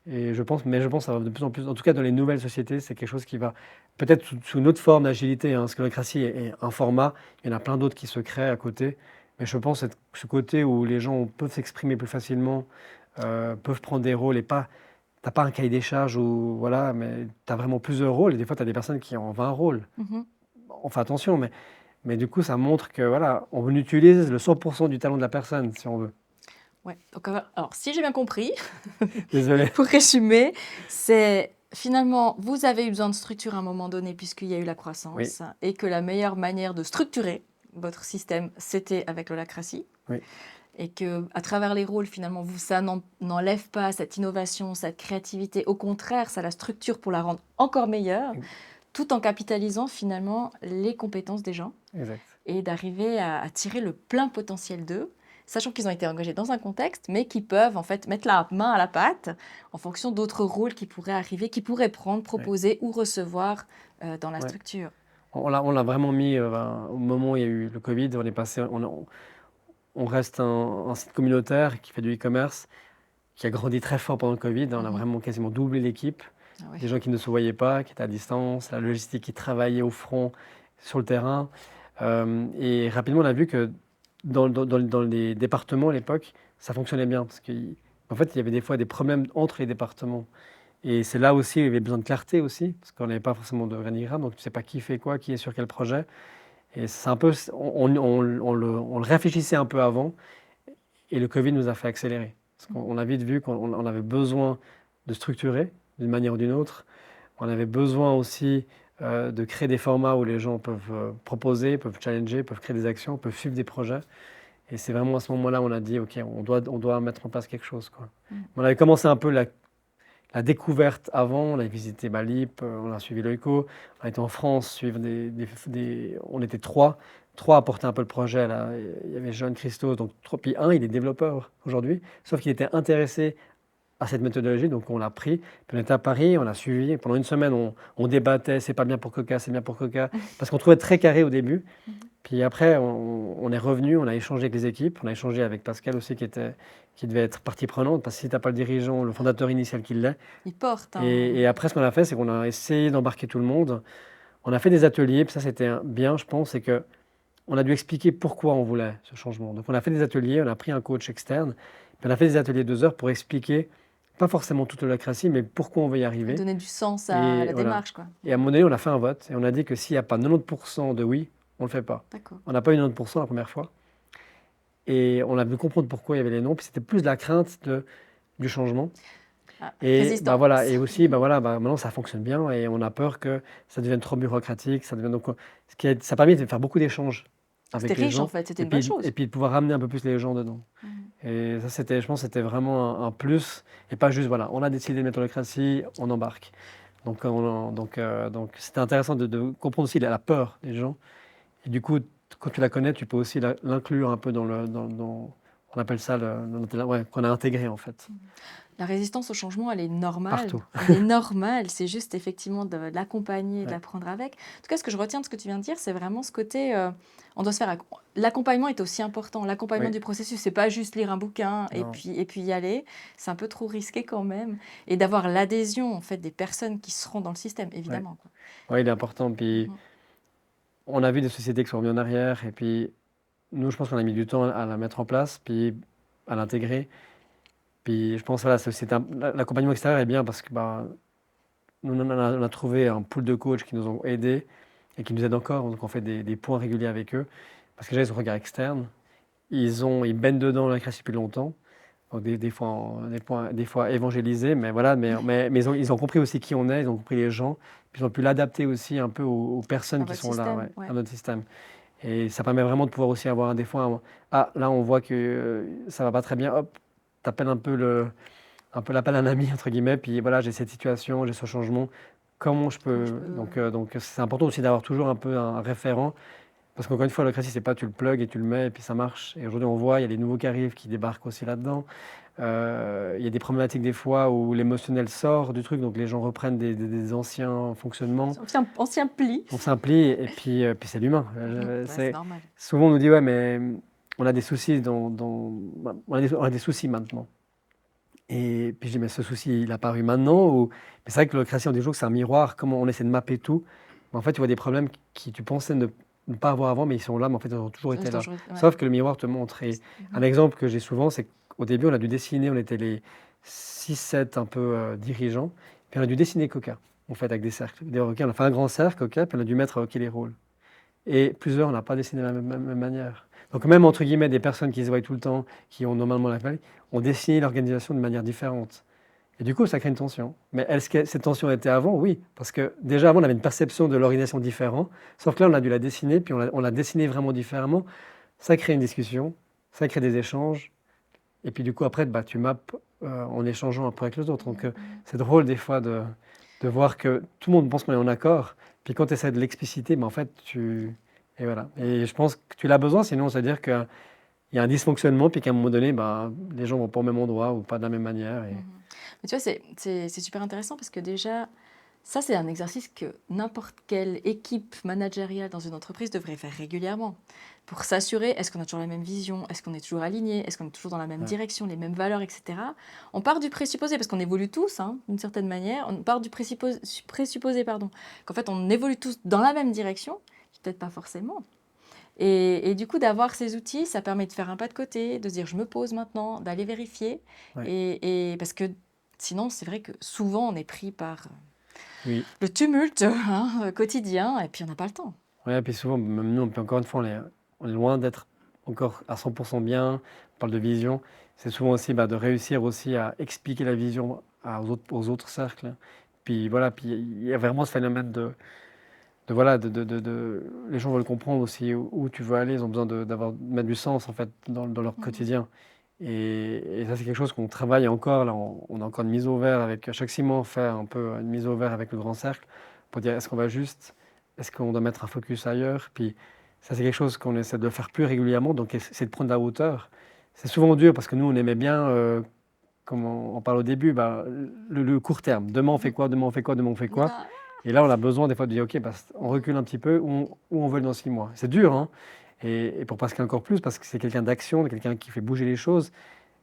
[SPEAKER 2] Et je pense que ça va de plus en plus, en tout cas dans les nouvelles sociétés, c'est quelque chose qui va peut-être sous une autre forme d'agilité, hein, parce que l'holacratie est un format, il y en a plein d'autres qui se créent à côté. Mais je pense que ce côté où les gens peuvent s'exprimer plus facilement, peuvent prendre des rôles et pas, t'as pas un cahier des charges où, voilà, mais tu as vraiment plusieurs rôles. Et des fois, tu as des personnes qui ont 20 rôles. On fait attention, mais du coup, ça montre que, voilà, on utilise le 100% du talent de la personne, si on veut.
[SPEAKER 1] Ouais. Donc, alors, si j'ai bien compris,
[SPEAKER 2] Désolé.
[SPEAKER 1] pour résumer, c'est finalement, vous avez eu besoin de structure à un moment donné puisqu'il y a eu la croissance et que la meilleure manière de structurer votre système, c'était avec l'holacratie.
[SPEAKER 2] Oui.
[SPEAKER 1] Et que à travers les rôles, finalement, ça n'enlève pas cette innovation, cette créativité. Au contraire, ça la structure pour la rendre encore meilleure, tout en capitalisant finalement les compétences des gens.
[SPEAKER 2] Exact.
[SPEAKER 1] Et d'arriver à tirer le plein potentiel d'eux, sachant qu'ils ont été engagés dans un contexte, mais qui peuvent en fait mettre la main à la pâte en fonction d'autres rôles qui pourraient arriver, qui pourraient prendre, proposer ou recevoir dans la structure.
[SPEAKER 2] On l'a vraiment mis au moment où il y a eu le Covid, on reste un site communautaire qui fait du e-commerce, qui a grandi très fort pendant le Covid. On a vraiment quasiment doublé l'équipe. Des gens qui ne se voyaient pas, qui étaient à distance, la logistique qui travaillait au front, sur le terrain. Et rapidement, on a vu que dans les départements à l'époque, ça fonctionnait bien. Parce qu'en fait, il y avait des fois des problèmes entre les départements. Et c'est là aussi où il y avait besoin de clarté aussi, parce qu'on n'avait pas forcément d'organigramme, donc tu ne sais pas qui fait quoi, qui est sur quel projet. Et c'est un peu, on le réfléchissait un peu avant, et le Covid nous a fait accélérer. Parce qu'on a vite vu qu'on avait besoin de structurer d'une manière ou d'une autre. On avait besoin aussi de créer des formats où les gens peuvent proposer, peuvent challenger, peuvent créer des actions, peuvent suivre des projets. Et c'est vraiment à ce moment-là où on a dit, OK, on doit mettre en place quelque chose, quoi. On avait commencé un peu la découverte avant, on avait visité Balip, on a suivi l'OICO, on était en France, suivre on était trois à porter un peu le projet. Là. Il y avait Jean Christos, donc puis il est développeur aujourd'hui, sauf qu'il était intéressé à cette méthodologie, donc on l'a pris. Puis on était à Paris, on a suivi, pendant une semaine on débattait, c'est pas bien pour Coca, c'est bien pour Coca, parce qu'on trouvait très carré au début. Puis après, on est revenu, on a échangé avec les équipes, on a échangé avec Pascal aussi qui devait être partie prenante, parce que si tu n'as pas le dirigeant, le fondateur initial qui l'est.
[SPEAKER 1] Il porte. Hein.
[SPEAKER 2] Et après, ce qu'on a fait, c'est qu'on a essayé d'embarquer tout le monde. On a fait des ateliers, puis ça c'était bien, je pense, c'est qu'on a dû expliquer pourquoi on voulait ce changement. Donc on a fait des ateliers, on a pris un coach externe, puis on a fait des ateliers 2 heures pour expliquer, pas forcément toute l'holacratie, mais pourquoi on veut y arriver.
[SPEAKER 1] Donner du sens à la démarche, quoi.
[SPEAKER 2] Et à un moment donné, on a fait un vote, et on a dit que s'il n'y a pas 90% de oui, on ne le fait pas. On n'a pas eu 90% la première fois. Et on a pu comprendre pourquoi il y avait les noms. Puis c'était plus de la crainte du changement.
[SPEAKER 1] Ah,
[SPEAKER 2] Et
[SPEAKER 1] résistance.
[SPEAKER 2] voilà, et aussi, maintenant ça fonctionne bien et on a peur que ça devienne trop bureaucratique, ça devienne donc ça a permis de faire beaucoup d'échanges
[SPEAKER 1] C'était
[SPEAKER 2] avec les
[SPEAKER 1] riche en
[SPEAKER 2] gens
[SPEAKER 1] fait, c'était
[SPEAKER 2] et
[SPEAKER 1] une bonne
[SPEAKER 2] puis
[SPEAKER 1] chose.
[SPEAKER 2] de pouvoir ramener un peu plus les gens dedans.
[SPEAKER 1] Mhm.
[SPEAKER 2] Et ça, je pense, c'était vraiment un plus et pas juste, voilà, on a décidé de mettre l'holacratie, on embarque. Donc c'était intéressant de comprendre aussi la peur des gens. Et du coup, quand tu la connais, tu peux aussi l'inclure un peu on appelle ça, ouais, qu'on a intégré en fait,
[SPEAKER 1] La résistance au changement, elle est normale.
[SPEAKER 2] partout.
[SPEAKER 1] Elle est normale. C'est juste effectivement de l'accompagner, de
[SPEAKER 2] Ouais.
[SPEAKER 1] l'apprendre avec. En tout cas, ce que je retiens de ce que tu viens de dire, c'est vraiment ce côté. On doit se faire. L'accompagnement est aussi important. L'accompagnement
[SPEAKER 2] Oui,
[SPEAKER 1] du processus, c'est pas juste lire un bouquin
[SPEAKER 2] non.
[SPEAKER 1] et puis y aller. C'est un peu trop risqué quand même. Et d'avoir l'adhésion en fait des personnes qui seront dans le système,
[SPEAKER 2] Ouais.
[SPEAKER 1] évidemment, quoi.
[SPEAKER 2] Ouais, il est important. Puis
[SPEAKER 1] Mhm.
[SPEAKER 2] on a vu des sociétés qui sont revenues en arrière et puis nous, je pense qu'on a mis du temps à la mettre en place, puis à l'intégrer. Puis je pense voilà, l'accompagnement extérieur est bien parce que nous, on a trouvé un pool de coachs qui nous ont aidés et qui nous aident encore. Donc on fait des points réguliers avec eux parce que déjà, ils ont un regard externe. Ils baignent dedans la création depuis longtemps. Donc des fois évangélisés, mais voilà, mais ils ont compris aussi qui on est, ils ont compris les gens, puis ils ont pu l'adapter aussi un peu aux
[SPEAKER 1] À
[SPEAKER 2] personnes qui
[SPEAKER 1] votre
[SPEAKER 2] sont là,
[SPEAKER 1] système,
[SPEAKER 2] ouais,
[SPEAKER 1] ouais.
[SPEAKER 2] à notre système. Et ça permet vraiment de pouvoir aussi avoir des fois, ah là on voit que ça va pas très bien, hop, t'appelles un peu l'appel à un ami entre guillemets, puis voilà, j'ai cette situation, j'ai ce changement, comment je
[SPEAKER 1] Comment je
[SPEAKER 2] peux.
[SPEAKER 1] peux.
[SPEAKER 2] Donc c'est important aussi d'avoir toujours un peu un référent, parce qu'encore une fois, le crédit, c'est pas tu le plugs et tu le mets et puis ça marche. Et aujourd'hui, on voit, il y a les nouveaux qui arrivent, qui débarquent aussi là-dedans. Il y a des problématiques des fois où l'émotionnel sort du truc, donc les gens reprennent des anciens fonctionnements.
[SPEAKER 1] Ancien pli.
[SPEAKER 2] On s'implie et puis c'est l'humain.
[SPEAKER 1] Ouais, c'est normal.
[SPEAKER 2] Souvent on nous dit ouais mais on a des soucis on a des soucis maintenant. Et puis je dis mais ce souci il a apparu maintenant ou mais c'est vrai que le création des jours c'est un miroir, comment on essaie de mapper tout. Mais en fait tu vois des problèmes qui tu pensais ne pas avoir avant mais ils sont là mais en fait ils ont toujours été
[SPEAKER 1] C'est
[SPEAKER 2] là.
[SPEAKER 1] dangereux, ouais.
[SPEAKER 2] Sauf que le miroir te montre. Et un
[SPEAKER 1] Mhm.
[SPEAKER 2] exemple que j'ai souvent c'est qu'au début on a dû dessiner, on était les 6-7 un peu dirigeants, puis on a dû dessiner Coca en fait avec des cercles. Ok, on a fait un grand cercle, ok, puis on a dû mettre ok les rôles. Et plusieurs, on n'a pas dessiné de la même manière. Donc même entre guillemets, des personnes qui se voient tout le temps, qui ont normalement la famille, ont dessiné l'organisation de manière différente. Et du coup, ça crée une tension. Mais est-ce que cette tension était avant? Oui, parce que déjà avant, on avait une perception de l'organisation différente, sauf que là, on a dû la dessiner, puis on l'a dessinée vraiment différemment. Ça crée une discussion, ça crée des échanges, et puis du coup, après, tu maps en échangeant un peu avec les autres. Donc c'est drôle des fois de voir que tout le monde pense qu'on est en accord, puis quand tu essaies de l'expliciter, en fait, Et voilà. Et je pense que tu l'as besoin, sinon, c'est-à-dire qu'il y a un dysfonctionnement, puis qu'à un moment donné, les gens vont pas au même endroit ou pas de la même manière.
[SPEAKER 1] Mhm. Mais tu vois, c'est super intéressant parce que déjà, ça, c'est un exercice que n'importe quelle équipe managériale dans une entreprise devrait faire régulièrement pour s'assurer, est-ce qu'on a toujours la même vision, est-ce qu'on est toujours aligné, est-ce qu'on est toujours dans la même
[SPEAKER 2] Ouais.
[SPEAKER 1] direction, les mêmes valeurs, etc. On part du présupposé, parce qu'on évolue tous, hein, d'une certaine manière, on part du présupposé, pardon, qu'en fait, on évolue tous dans la même direction, peut-être pas forcément. Et du coup, d'avoir ces outils, ça permet de faire un pas de côté, de se dire je me pose maintenant, d'aller vérifier.
[SPEAKER 2] Ouais.
[SPEAKER 1] Et parce que sinon, c'est vrai que souvent, on est pris par
[SPEAKER 2] Oui.
[SPEAKER 1] le tumulte quotidien et puis on n'a pas le temps.
[SPEAKER 2] Ouais, puis souvent, même nous, encore une fois, on est loin d'être encore à 100% bien. On parle de vision. C'est souvent aussi de réussir aussi à expliquer la vision aux autres cercles. Puis voilà, puis il y a vraiment ce phénomène voilà, les gens veulent comprendre aussi où tu veux aller, ils ont besoin de mettre du sens en fait dans leur
[SPEAKER 1] Mhm.
[SPEAKER 2] quotidien. Et ça, c'est quelque chose qu'on travaille encore. Là, on a encore une mise au vert avec chaque 6 mois, on fait un peu une mise au vert avec le grand cercle pour dire est-ce qu'on va juste, est-ce qu'on doit mettre un focus ailleurs. Puis ça, c'est quelque chose qu'on essaie de faire plus régulièrement, donc c'est de prendre la hauteur. C'est souvent dur parce que nous, on aimait bien, comme on parle au début, le court terme. Demain, on fait quoi? Demain, on fait quoi? Demain, on fait quoi?
[SPEAKER 1] Ah,
[SPEAKER 2] Et là, on a besoin des fois de dire, OK, on recule un petit peu, où on veut dans 6 mois. C'est dur, hein? Et pour Pascal encore plus, parce que c'est quelqu'un d'action, quelqu'un qui fait bouger les choses,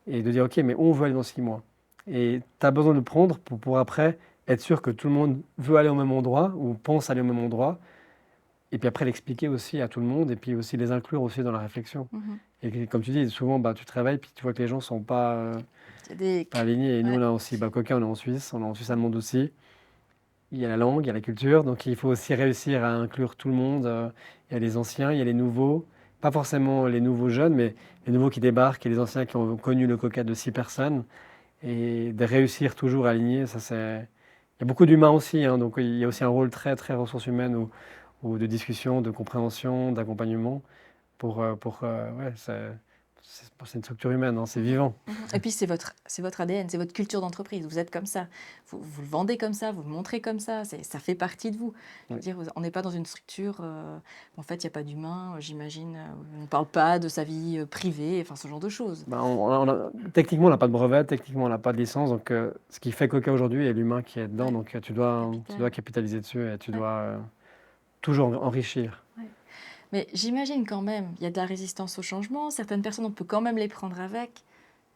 [SPEAKER 2] et de dire, OK, mais où on veut aller dans 6 mois. Et tu as besoin de le prendre pour après être sûr que tout le monde veut aller au même endroit, ou pense aller au même endroit, et puis après l'expliquer aussi à tout le monde, et puis aussi les inclure aussi dans la réflexion.
[SPEAKER 1] mhm.
[SPEAKER 2] Et comme tu dis, souvent, tu te réveilles, puis tu vois que les gens ne sont
[SPEAKER 1] Il y a des...
[SPEAKER 2] pas alignés. Et nous,
[SPEAKER 1] Ouais.
[SPEAKER 2] là aussi, Coca, on est en Suisse allemande aussi. Il y a la langue, il y a la culture, donc il faut aussi réussir à inclure tout le monde. Il y a les anciens, il y a les nouveaux, pas forcément les nouveaux jeunes, mais les nouveaux qui débarquent et les anciens qui ont connu le coca de 6 personnes. et de réussir toujours à aligner, ça c'est... Il y a beaucoup d'humains aussi, hein, donc il y a aussi un rôle très, très ressources humaines ou de discussion, de compréhension, d'accompagnement ouais, c'est une structure humaine, hein, c'est vivant.
[SPEAKER 1] Et puis c'est votre ADN, c'est votre culture d'entreprise. Vous êtes comme ça. Vous le vendez comme ça, vous le montrez comme ça. Ça fait partie de vous. Je veux
[SPEAKER 2] Oui.
[SPEAKER 1] dire, on n'est pas dans une structure. En fait, il n'y a pas d'humain, j'imagine. On ne parle pas de sa vie privée, enfin ce genre de choses.
[SPEAKER 2] Ben, techniquement, on n'a pas de brevet, techniquement, on n'a pas de licence. Donc, ce qui fait Coca aujourd'hui est l'humain qui est dedans.
[SPEAKER 1] Ouais,
[SPEAKER 2] Donc, tu dois capitaliser dessus et tu
[SPEAKER 1] Ouais.
[SPEAKER 2] dois toujours enrichir.
[SPEAKER 1] Ouais. Mais j'imagine quand même, il y a de la résistance au changement. Certaines personnes, on peut quand même les prendre avec.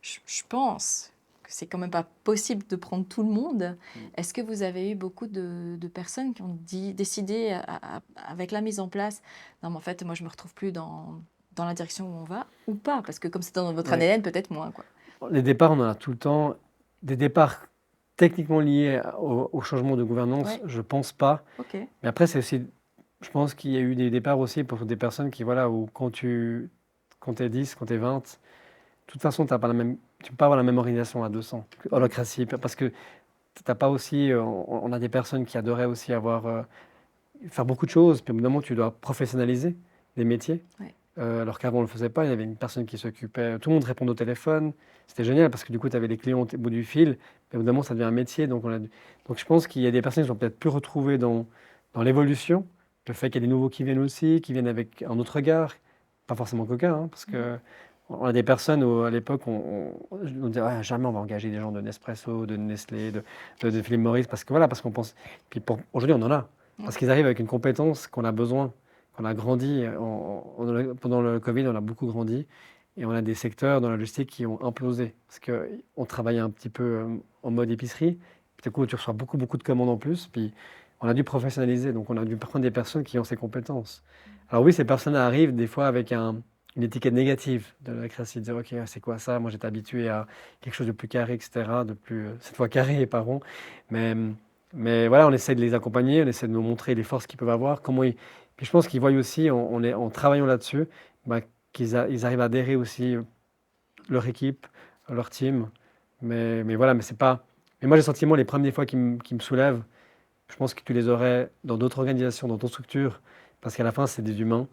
[SPEAKER 1] Je pense que c'est quand même pas possible de prendre tout le monde. Est-ce que vous avez eu beaucoup de personnes qui ont décidé, avec la mise en place, non, mais en fait, moi, je me retrouve plus dans la direction où on va, ou pas? Parce que comme c'est dans votre
[SPEAKER 2] Ouais.
[SPEAKER 1] ADN, peut-être moins, quoi.
[SPEAKER 2] Les départs, on en a tout le temps. Des départs techniquement liés au changement de gouvernance,
[SPEAKER 1] Ouais.
[SPEAKER 2] je pense pas.
[SPEAKER 1] Ok.
[SPEAKER 2] Mais après, c'est aussi, je pense qu'il y a eu des départs aussi pour des personnes qui, voilà, où quand t'es 10, quand t'es 20, de toute façon, tu peux pas avoir la même organisation à 200, holacratie, parce que t'as pas aussi, on a des personnes qui adoraient aussi faire beaucoup de choses, puis au bout d'un moment, tu dois professionnaliser les métiers.
[SPEAKER 1] Ouais.
[SPEAKER 2] Alors qu'avant, on ne le faisait pas, il y avait une personne qui s'occupait, tout le monde répondait au téléphone, c'était génial parce que du coup, tu avais les clients au bout du fil, mais au bout d'un moment, ça devient un métier, donc je pense qu'il y a des personnes qui sont peut-être plus retrouvées dans l'évolution, le fait qu'il y a des nouveaux qui viennent aussi, qui viennent avec un autre regard, pas forcément Coca, hein, parce que on a des personnes où, à l'époque, on disait ouais, jamais on va engager des gens de Nespresso, de Nestlé, de Philip Morris, parce que voilà, parce qu'on pense. Puis aujourd'hui, on en a, parce qu'ils arrivent avec une compétence qu'on a besoin, qu'on a grandi. Pendant le Covid, on a beaucoup grandi, et on a des secteurs dans la logistique qui ont implosé, parce qu'on travaillait un petit peu en mode épicerie. Puis du coup, tu reçois beaucoup, beaucoup de commandes en plus, puis on a dû professionnaliser, donc on a dû prendre des personnes qui ont ces compétences. Alors oui, ces personnes arrivent des fois avec une étiquette négative de la création, de dire ok, c'est quoi ça? Moi j'étais habitué à quelque chose de plus carré, etc., de plus cette fois carré et pas rond. Mais voilà, on essaie de les accompagner, on essaie de nous montrer les forces qu'ils peuvent avoir, Puis je pense qu'ils voient aussi, en travaillant là-dessus, bah, ils arrivent à adhérer aussi leur équipe, leur team. Mais voilà, mais c'est pas. Mais moi j'ai le sentiment les premières fois qui me soulèvent, je pense que tu les aurais dans d'autres organisations, dans d'autres structures, parce qu'à la fin c'est des humains.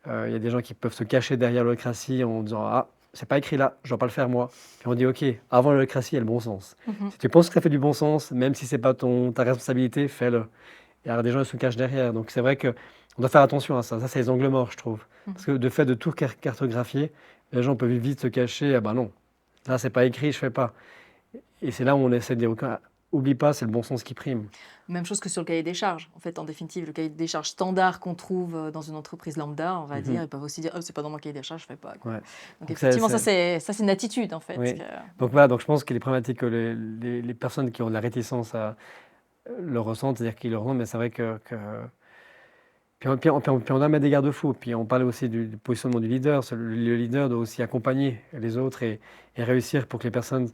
[SPEAKER 2] Il y a des gens qui peuvent se cacher derrière l'holacratie en disant ah, c'est pas écrit là, je dois pas le faire moi. Puis on dit ok, avant l'holacratie, il y a le bon sens. Si tu penses que ça fait du bon sens, même si c'est pas ta responsabilité, fais-le. Et alors des gens ils se cachent derrière. Donc c'est vrai que on doit faire attention à ça. Ça c'est les angles morts, je trouve. Parce que de fait de tout cartographier, les gens peuvent vite se cacher. Ah bah non, là c'est pas écrit, je fais pas. Et c'est là où on essaie de dire ok, oublie pas, c'est le bon sens qui prime.
[SPEAKER 1] Même chose que sur le cahier des charges. En fait, en définitive, le cahier des charges standard qu'on trouve dans une entreprise lambda, on va dire, ils peuvent aussi dire, oh, c'est pas dans mon cahier des charges, je fais pas, quoi.
[SPEAKER 2] Ouais.
[SPEAKER 1] Donc
[SPEAKER 2] Donc
[SPEAKER 1] effectivement, ça c'est une attitude, en fait.
[SPEAKER 2] Oui.
[SPEAKER 1] que-
[SPEAKER 2] Donc voilà, donc je pense que les problématiques que les personnes qui ont de la réticence le ressentent, c'est-à-dire qu'ils le ressentent, mais c'est vrai puis on doit mettre des garde-fous. Puis on parle aussi du positionnement du leader. Le leader doit aussi accompagner les autres et réussir pour que les personnes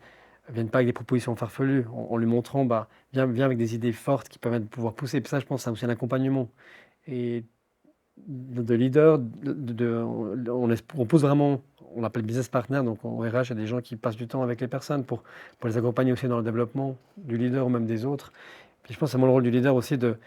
[SPEAKER 2] ne viennent pas avec des propositions farfelues, en lui montrant, bah, viens avec des idées fortes qui permettent de pouvoir pousser. Puis ça, je pense, c'est aussi un accompagnement. Et de leader, on pousse vraiment, on appelle business partner, donc en RH, il y a des gens qui passent du temps avec les personnes pour les accompagner aussi dans le développement du leader ou même des autres. Puis je pense que c'est vraiment le rôle du leader aussi de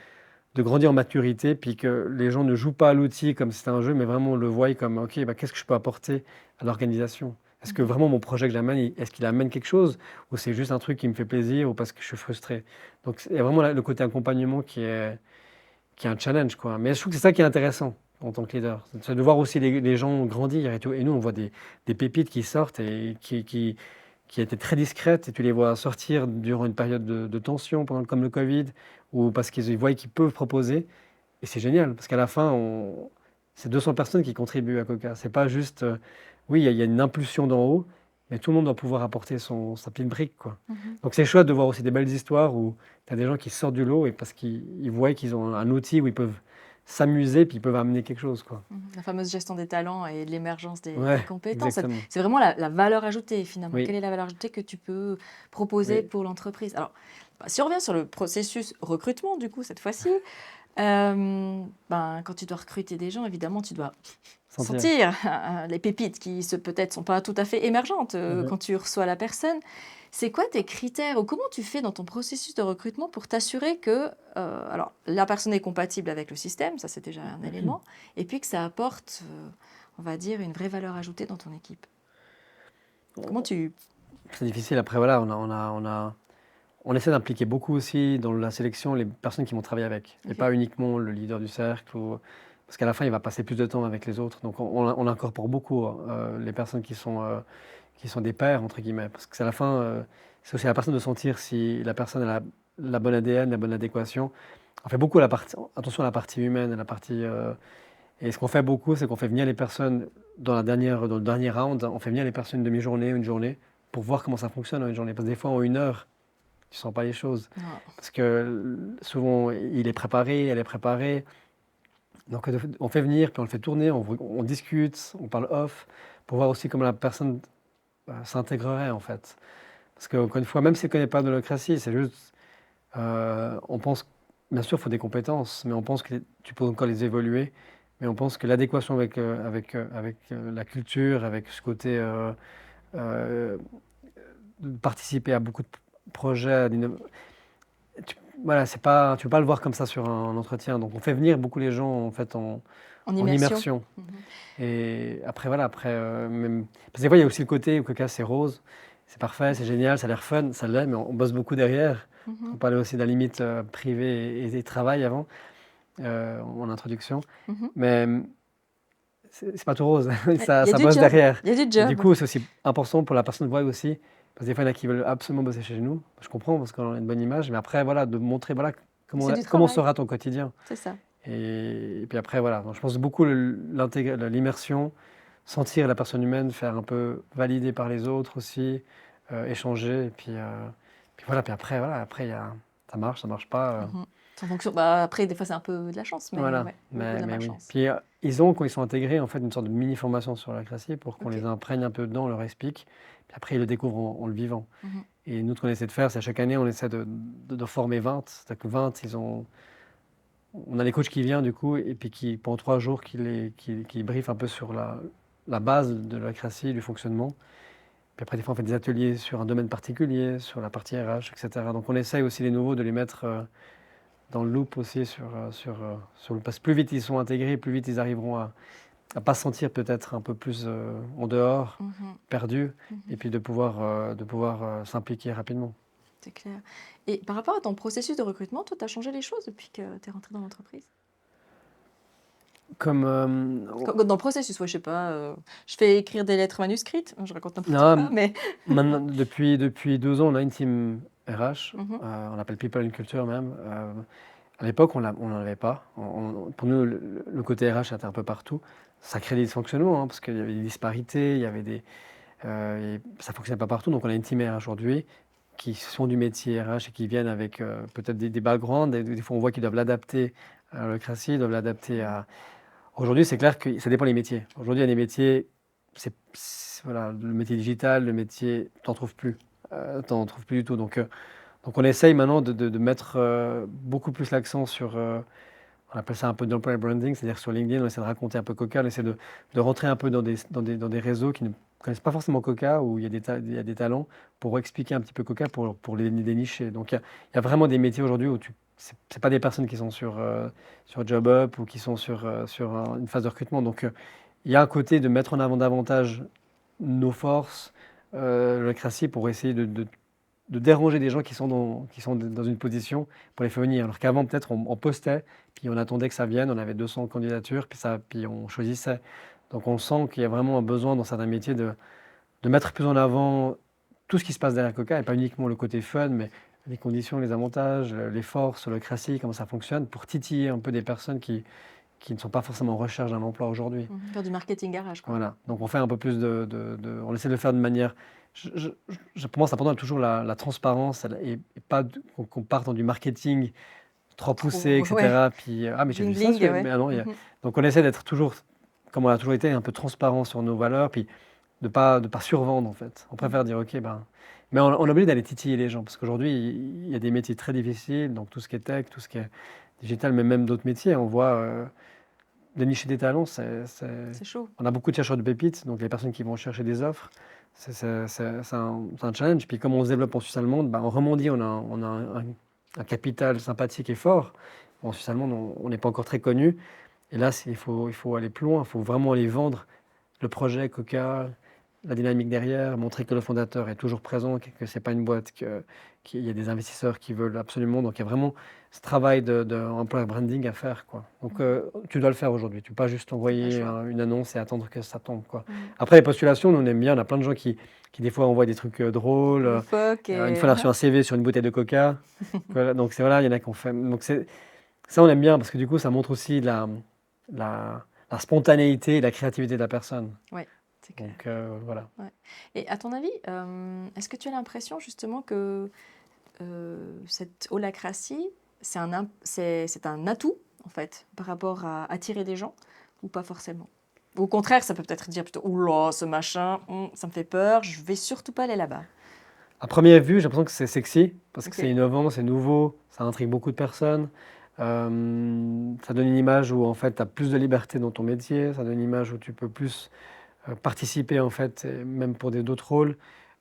[SPEAKER 2] grandir en maturité, puis que les gens ne jouent pas à l'outil comme si c'était un jeu, mais vraiment le voient comme, ok, bah, qu'est-ce que je peux apporter à l'organisation? Est-ce que vraiment mon projet que j'amène, est-ce qu'il amène quelque chose, ou c'est juste un truc qui me fait plaisir, ou parce que je suis frustré? Donc il y a vraiment le côté accompagnement qui est un challenge, quoi. Mais je trouve que c'est ça qui est intéressant en tant que leader. C'est de voir aussi les gens grandir et tout. Et nous, on voit des pépites qui sortent et qui étaient très discrètes, et tu les vois sortir durant une période de tension, comme le Covid, ou parce qu'ils voient qu'ils peuvent proposer. Et c'est génial, parce qu'à la fin, c'est 200 personnes qui contribuent à Coca. C'est pas juste, oui, il y a une impulsion d'en haut, mais tout le monde doit pouvoir apporter sa petite brique, quoi. Donc c'est chouette de voir aussi des belles histoires où tu as des gens qui sortent du lot et parce qu'ils voient qu'ils ont un outil où ils peuvent s'amuser puis ils peuvent amener quelque chose, quoi.
[SPEAKER 1] La fameuse gestion des talents et l'émergence des
[SPEAKER 2] Ouais,
[SPEAKER 1] compétences.
[SPEAKER 2] exactement.
[SPEAKER 1] C'est vraiment la valeur ajoutée, finalement.
[SPEAKER 2] Oui.
[SPEAKER 1] Quelle est la valeur ajoutée que tu peux proposer
[SPEAKER 2] Oui.
[SPEAKER 1] pour l'entreprise? Alors, si on revient sur le processus recrutement, du coup, cette fois-ci, quand tu dois recruter des gens, évidemment, tu dois sentir les pépites qui peut-être sont pas tout à fait émergentes quand tu reçois la personne. C'est quoi tes critères ou comment tu fais dans ton processus de recrutement pour t'assurer que alors, la personne est compatible avec le système, ça c'est déjà un élément, et puis que ça apporte, on va dire, une vraie valeur ajoutée dans ton équipe? Comment tu...
[SPEAKER 2] C'est difficile. Après, voilà, on essaie d'impliquer beaucoup aussi dans la sélection les personnes qui vont travailler avec, et pas uniquement le leader du cercle. Parce qu'à la fin, il va passer plus de temps avec les autres. Donc, on incorpore beaucoup les personnes qui sont des pairs, entre guillemets. Parce que c'est à la fin, c'est aussi à la personne de sentir si la personne a la bonne ADN, la bonne adéquation. On fait beaucoup attention à la partie humaine, à la partie... et ce qu'on fait beaucoup, c'est qu'on fait venir les personnes dans le dernier round, on fait venir les personnes une demi-journée, une journée, pour voir comment ça fonctionne en une journée. Parce que des fois, en 1 heure, tu ne sens pas les choses.
[SPEAKER 1] Non.
[SPEAKER 2] Parce que souvent, il est préparé, elle est préparée. Donc, on fait venir, puis on le fait tourner, on discute, on parle off, pour voir aussi comment la personne s'intégrerait, en fait. Parce qu'encore une fois, même si elle ne connaît pas l'holacratie, c'est juste... on pense, bien sûr, il faut des compétences, mais on pense que tu peux encore les évoluer. Mais on pense que l'adéquation avec la culture, avec ce côté de participer à beaucoup de projets, voilà, tu peux pas le voir comme ça sur un entretien. Donc on fait venir beaucoup les gens en fait en immersion. Et après voilà, même... parce que des fois il y a aussi le côté où Coca c'est rose, c'est parfait, c'est génial, ça a l'air fun, ça l'est, mais on bosse beaucoup derrière. On parlait aussi de la limite privée et travail avant. En introduction, mais c'est pas tout rose, ça bosse derrière.
[SPEAKER 1] Il y a du
[SPEAKER 2] Et
[SPEAKER 1] job.
[SPEAKER 2] du coup, c'est aussi important pour la personne de voir aussi, parce que des fois, il y en a qui veulent absolument bosser chez nous. Je comprends, parce qu'on a une bonne image, mais après, voilà, de montrer voilà, comment sera ton quotidien.
[SPEAKER 1] C'est ça.
[SPEAKER 2] Et puis après, voilà, donc, je pense beaucoup l'immersion, sentir la personne humaine, faire un peu valider par les autres aussi, échanger, et puis voilà, puis après, ça marche pas.
[SPEAKER 1] En fonction, après, des fois, c'est un peu de la chance, mais
[SPEAKER 2] Voilà,
[SPEAKER 1] ouais,
[SPEAKER 2] mais
[SPEAKER 1] de la
[SPEAKER 2] oui.
[SPEAKER 1] malchance.
[SPEAKER 2] Puis quand ils sont intégrés, en fait, une sorte de mini-formation sur la l'holacratie pour qu'on les imprègne un peu dedans, on leur explique. Puis après, ils le découvrent en le vivant. Et nous, ce qu'on essaie de faire, c'est chaque année, on essaie de former 20. C'est-à-dire que 20, on a les coachs qui viennent, du coup, et puis qui, pendant 3 jours, qui briefent un peu sur la base de l'holacratie, du fonctionnement. Puis après, des fois, on fait des ateliers sur un domaine particulier, sur la partie RH, etc. Donc, on essaye aussi les nouveaux de les mettre... dans le loop aussi parce que plus vite ils sont intégrés, plus vite ils arriveront à pas se sentir peut-être un peu plus en dehors, perdus, et puis de pouvoir s'impliquer rapidement.
[SPEAKER 1] C'est clair. Et par rapport à ton processus de recrutement, toi, tu as changé les choses depuis que tu es rentré dans l'entreprise? Dans le processus, ouais, je sais pas, je fais écrire des lettres manuscrites, je raconte n'importe quoi, mais...
[SPEAKER 2] Maintenant, depuis 2 ans, on a une team RH, on l'appelle People and Culture même. À l'époque, on n'en avait pas. Pour nous, le côté RH était un peu partout. Ça crée des dysfonctionnements, parce qu'il y avait des disparités, il y avait ça ne fonctionnait pas partout. Donc on a une team RH aujourd'hui qui sont du métier RH et qui viennent avec peut-être des backgrounds. Des fois, on voit qu'ils doivent l'adapter à l'holacratie, ils doivent l'adapter à... Aujourd'hui, c'est clair que ça dépend des métiers. Aujourd'hui, il y a des métiers, voilà, le métier digital, le métier, t'en trouves plus. T'en trouves plus du tout. Donc on essaye maintenant de mettre beaucoup plus l'accent sur, on appelle ça un peu d'employer branding, c'est-à-dire sur LinkedIn, on essaie de raconter un peu Coca, on essaie de rentrer un peu dans des réseaux qui ne connaissent pas forcément Coca, où il y a des talents, pour expliquer un petit peu Coca, pour les dénicher. Donc il y a vraiment des métiers aujourd'hui où c'est pas des personnes qui sont sur JobUp ou qui sont sur une phase de recrutement. Donc il y a un côté de mettre en avant davantage nos forces, l'holacratie, pour essayer de déranger des gens qui sont dans une position pour les faire venir. Alors qu'avant, peut-être, on postait, puis on attendait que ça vienne, on avait 200 candidatures, puis on choisissait. Donc on sent qu'il y a vraiment un besoin dans certains métiers de mettre plus en avant tout ce qui se passe derrière Coca, et pas uniquement le côté fun, mais les conditions, les avantages, les forces, l'holacratie, comment ça fonctionne, pour titiller un peu des personnes qui ne sont pas forcément en recherche d'un emploi aujourd'hui.
[SPEAKER 1] Faire du marketing garage, quoi.
[SPEAKER 2] Voilà, donc on fait un peu plus on essaie de le faire de manière... pour moi, c'est important toujours la transparence et pas qu'on parte dans du marketing trop poussé, etc.
[SPEAKER 1] Ouais.
[SPEAKER 2] Puis, mais j'ai vu ça,
[SPEAKER 1] Ouais.
[SPEAKER 2] mais non, donc on essaie d'être toujours, comme on a toujours été, un peu transparent sur nos valeurs, puis de pas survendre en fait. On préfère dire ok, mais on est obligé d'aller titiller les gens, parce qu'aujourd'hui, il y a des métiers très difficiles, donc tout ce qui est tech, tout ce qui est digital, mais même d'autres métiers, on voit dénicher des talents,
[SPEAKER 1] C'est chaud.
[SPEAKER 2] on a beaucoup de chercheurs de pépites, donc les personnes qui vont chercher des offres, c'est un challenge. Puis comme on se développe en Suisse allemande, bah, en Romandie, on a un capital sympathique et fort. En Suisse allemande, on n'est pas encore très connu. Et là, il faut aller plus loin, il faut vraiment aller vendre le projet Coca, la dynamique derrière, montrer que le fondateur est toujours présent, que ce n'est pas une boîte, qu'il y a des investisseurs qui veulent absolument. Donc il y a vraiment ce travail de employer branding à faire, quoi. Donc tu dois le faire aujourd'hui. Tu ne peux pas juste envoyer une annonce et attendre que ça tombe, quoi. Après, les postulations, nous on aime bien. On a plein de gens qui des fois envoient des trucs drôles. Une fois, on a reçu un CV sur une bouteille de Coca. Voilà, donc voilà, il y en a qui ont fait. Donc ça, on aime bien parce que du coup, ça montre aussi la spontanéité et la créativité de la personne.
[SPEAKER 1] Oui, c'est clair.
[SPEAKER 2] Donc voilà.
[SPEAKER 1] Ouais. Et à ton avis, est-ce que tu as l'impression justement que cette holacratie, c'est un atout en fait par rapport à attirer des gens ou pas forcément? Ou au contraire, ça peut peut-être dire plutôt oula, ce machin, ça me fait peur, je vais surtout pas aller là-bas.
[SPEAKER 2] À première vue, j'ai l'impression que c'est sexy parce que
[SPEAKER 1] Ok.
[SPEAKER 2] c'est innovant, c'est nouveau, ça intrigue beaucoup de personnes. Ça donne une image où en fait tu as plus de liberté dans ton métier, ça donne une image où tu peux plus participer en fait, et même pour d'autres rôles.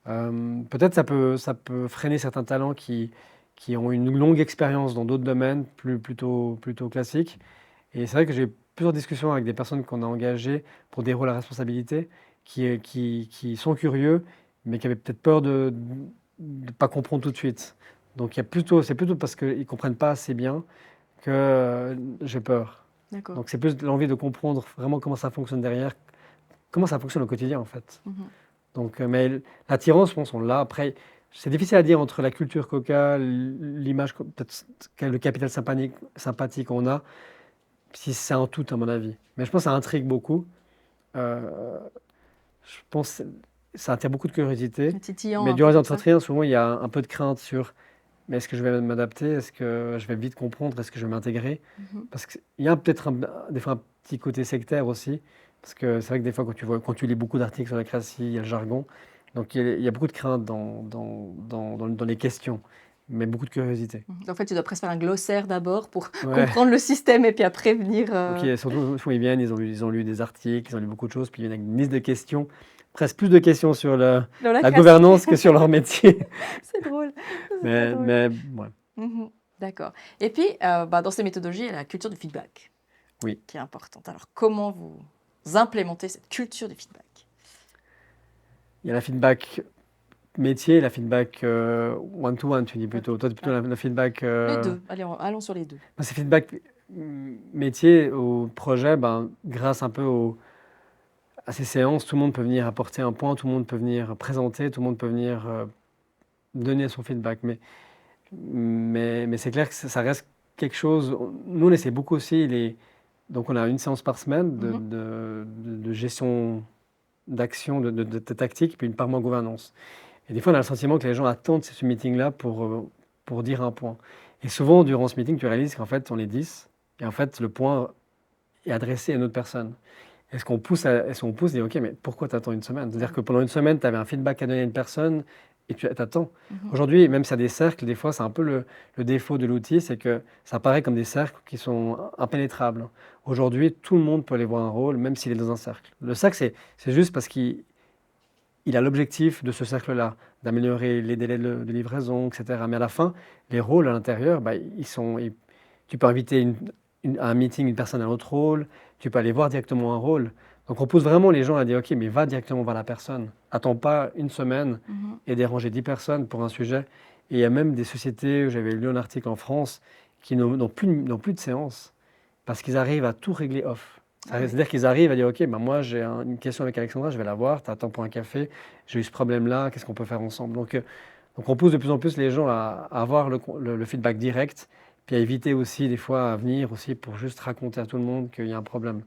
[SPEAKER 2] Peut-être ça peut freiner certains talents qui ont une longue expérience dans d'autres domaines plutôt classiques. Et c'est vrai que j'ai eu plusieurs discussions avec des personnes qu'on a engagées pour des rôles à responsabilité qui sont curieux, mais qui avaient peut-être peur de ne pas comprendre tout de suite. Donc c'est plutôt parce qu'ils ne comprennent pas assez bien que j'ai peur.
[SPEAKER 1] D'accord.
[SPEAKER 2] Donc c'est plus l'envie de comprendre vraiment comment ça fonctionne derrière, comment ça fonctionne au quotidien en fait.
[SPEAKER 1] Mhm.
[SPEAKER 2] Donc, mais l'attirance, je pense, on l'a. Après, c'est difficile à dire entre la culture Coca, l'image, peut-être le capital sympathique qu'on a, si c'est un tout à mon avis. Mais je pense que ça intrigue beaucoup. Euh, je pense que ça attire beaucoup de curiosité.
[SPEAKER 1] Le titillant
[SPEAKER 2] Mais
[SPEAKER 1] un
[SPEAKER 2] durant
[SPEAKER 1] peu
[SPEAKER 2] les
[SPEAKER 1] comme ça.
[SPEAKER 2] entretiens, souvent, il y a un peu de crainte sur mais est-ce que je vais m'adapter? Est-ce que je vais vite comprendre? Est-ce que je vais m'intégrer?
[SPEAKER 1] Mhm.
[SPEAKER 2] Parce qu'il y a peut-être des fois un petit côté sectaire aussi. Parce que c'est vrai que des fois, quand tu lis beaucoup d'articles sur la création, il y a le jargon. Donc il y a beaucoup de crainte dans les questions, mais beaucoup de curiosité.
[SPEAKER 1] En fait, tu dois presque faire un glossaire d'abord pour
[SPEAKER 2] Ouais.
[SPEAKER 1] comprendre le système et puis après venir.
[SPEAKER 2] Donc surtout, souvent, ils viennent, ils ont lu des articles, ils ont lu beaucoup de choses, puis ils viennent avec une liste de questions, presque plus de questions sur la gouvernance que sur leur métier.
[SPEAKER 1] C'est drôle.
[SPEAKER 2] mais ouais.
[SPEAKER 1] Mhm. D'accord. Et puis, dans ces méthodologies, il y a la culture du feedback
[SPEAKER 2] Oui.
[SPEAKER 1] qui est importante. Alors, comment vous implémentez cette culture du feedback?
[SPEAKER 2] Il y a la feedback métier, la feedback one-to-one, tu dis plutôt. Toi, tu plutôt la feedback.
[SPEAKER 1] Les deux. Allez, allons sur les deux.
[SPEAKER 2] C'est feedback métier au projet, grâce un peu à ces séances, tout le monde peut venir apporter un point, tout le monde peut venir présenter, tout le monde peut venir donner son feedback. Mais c'est clair que ça reste quelque chose. Nous, on essaie beaucoup aussi. Donc, on a une séance par semaine de gestion d'action, de tactique, puis une par mois gouvernance. Et des fois, on a le sentiment que les gens attendent ce meeting-là pour dire un point. Et souvent, durant ce meeting, tu réalises qu'en fait, on est 10, et en fait, le point est adressé à une autre personne. Est-ce qu'on pousse et dit, OK, mais pourquoi tu attends une semaine? C'est-à-dire que pendant une semaine, tu avais un feedback à donner à une personne, et tu attends. Aujourd'hui, même s'il y a des cercles, des fois, c'est un peu le défaut de l'outil, c'est que ça paraît comme des cercles qui sont impénétrables. Aujourd'hui, tout le monde peut aller voir un rôle, même s'il est dans un cercle. Le cercle, c'est juste parce qu'il a l'objectif de ce cercle-là, d'améliorer les délais de livraison, etc. Mais à la fin, les rôles à l'intérieur, tu peux inviter à un meeting une personne à un autre rôle, tu peux aller voir directement un rôle. Donc on pousse vraiment les gens à dire, OK, mais va directement voir la personne. Attends pas une semaine et déranger 10 personnes pour un sujet. Et il y a même des sociétés, j'avais lu un article en France, qui n'ont plus de séance parce qu'ils arrivent à tout régler off. C'est-à-dire qu'ils arrivent à dire, OK, moi j'ai une question avec Alexandra, je vais la voir, tu attends pour un café, j'ai eu ce problème-là, qu'est-ce qu'on peut faire ensemble? Donc on pousse de plus en plus les gens à avoir le feedback direct, puis à éviter aussi des fois à venir aussi pour juste raconter à tout le monde qu'il y a un problème.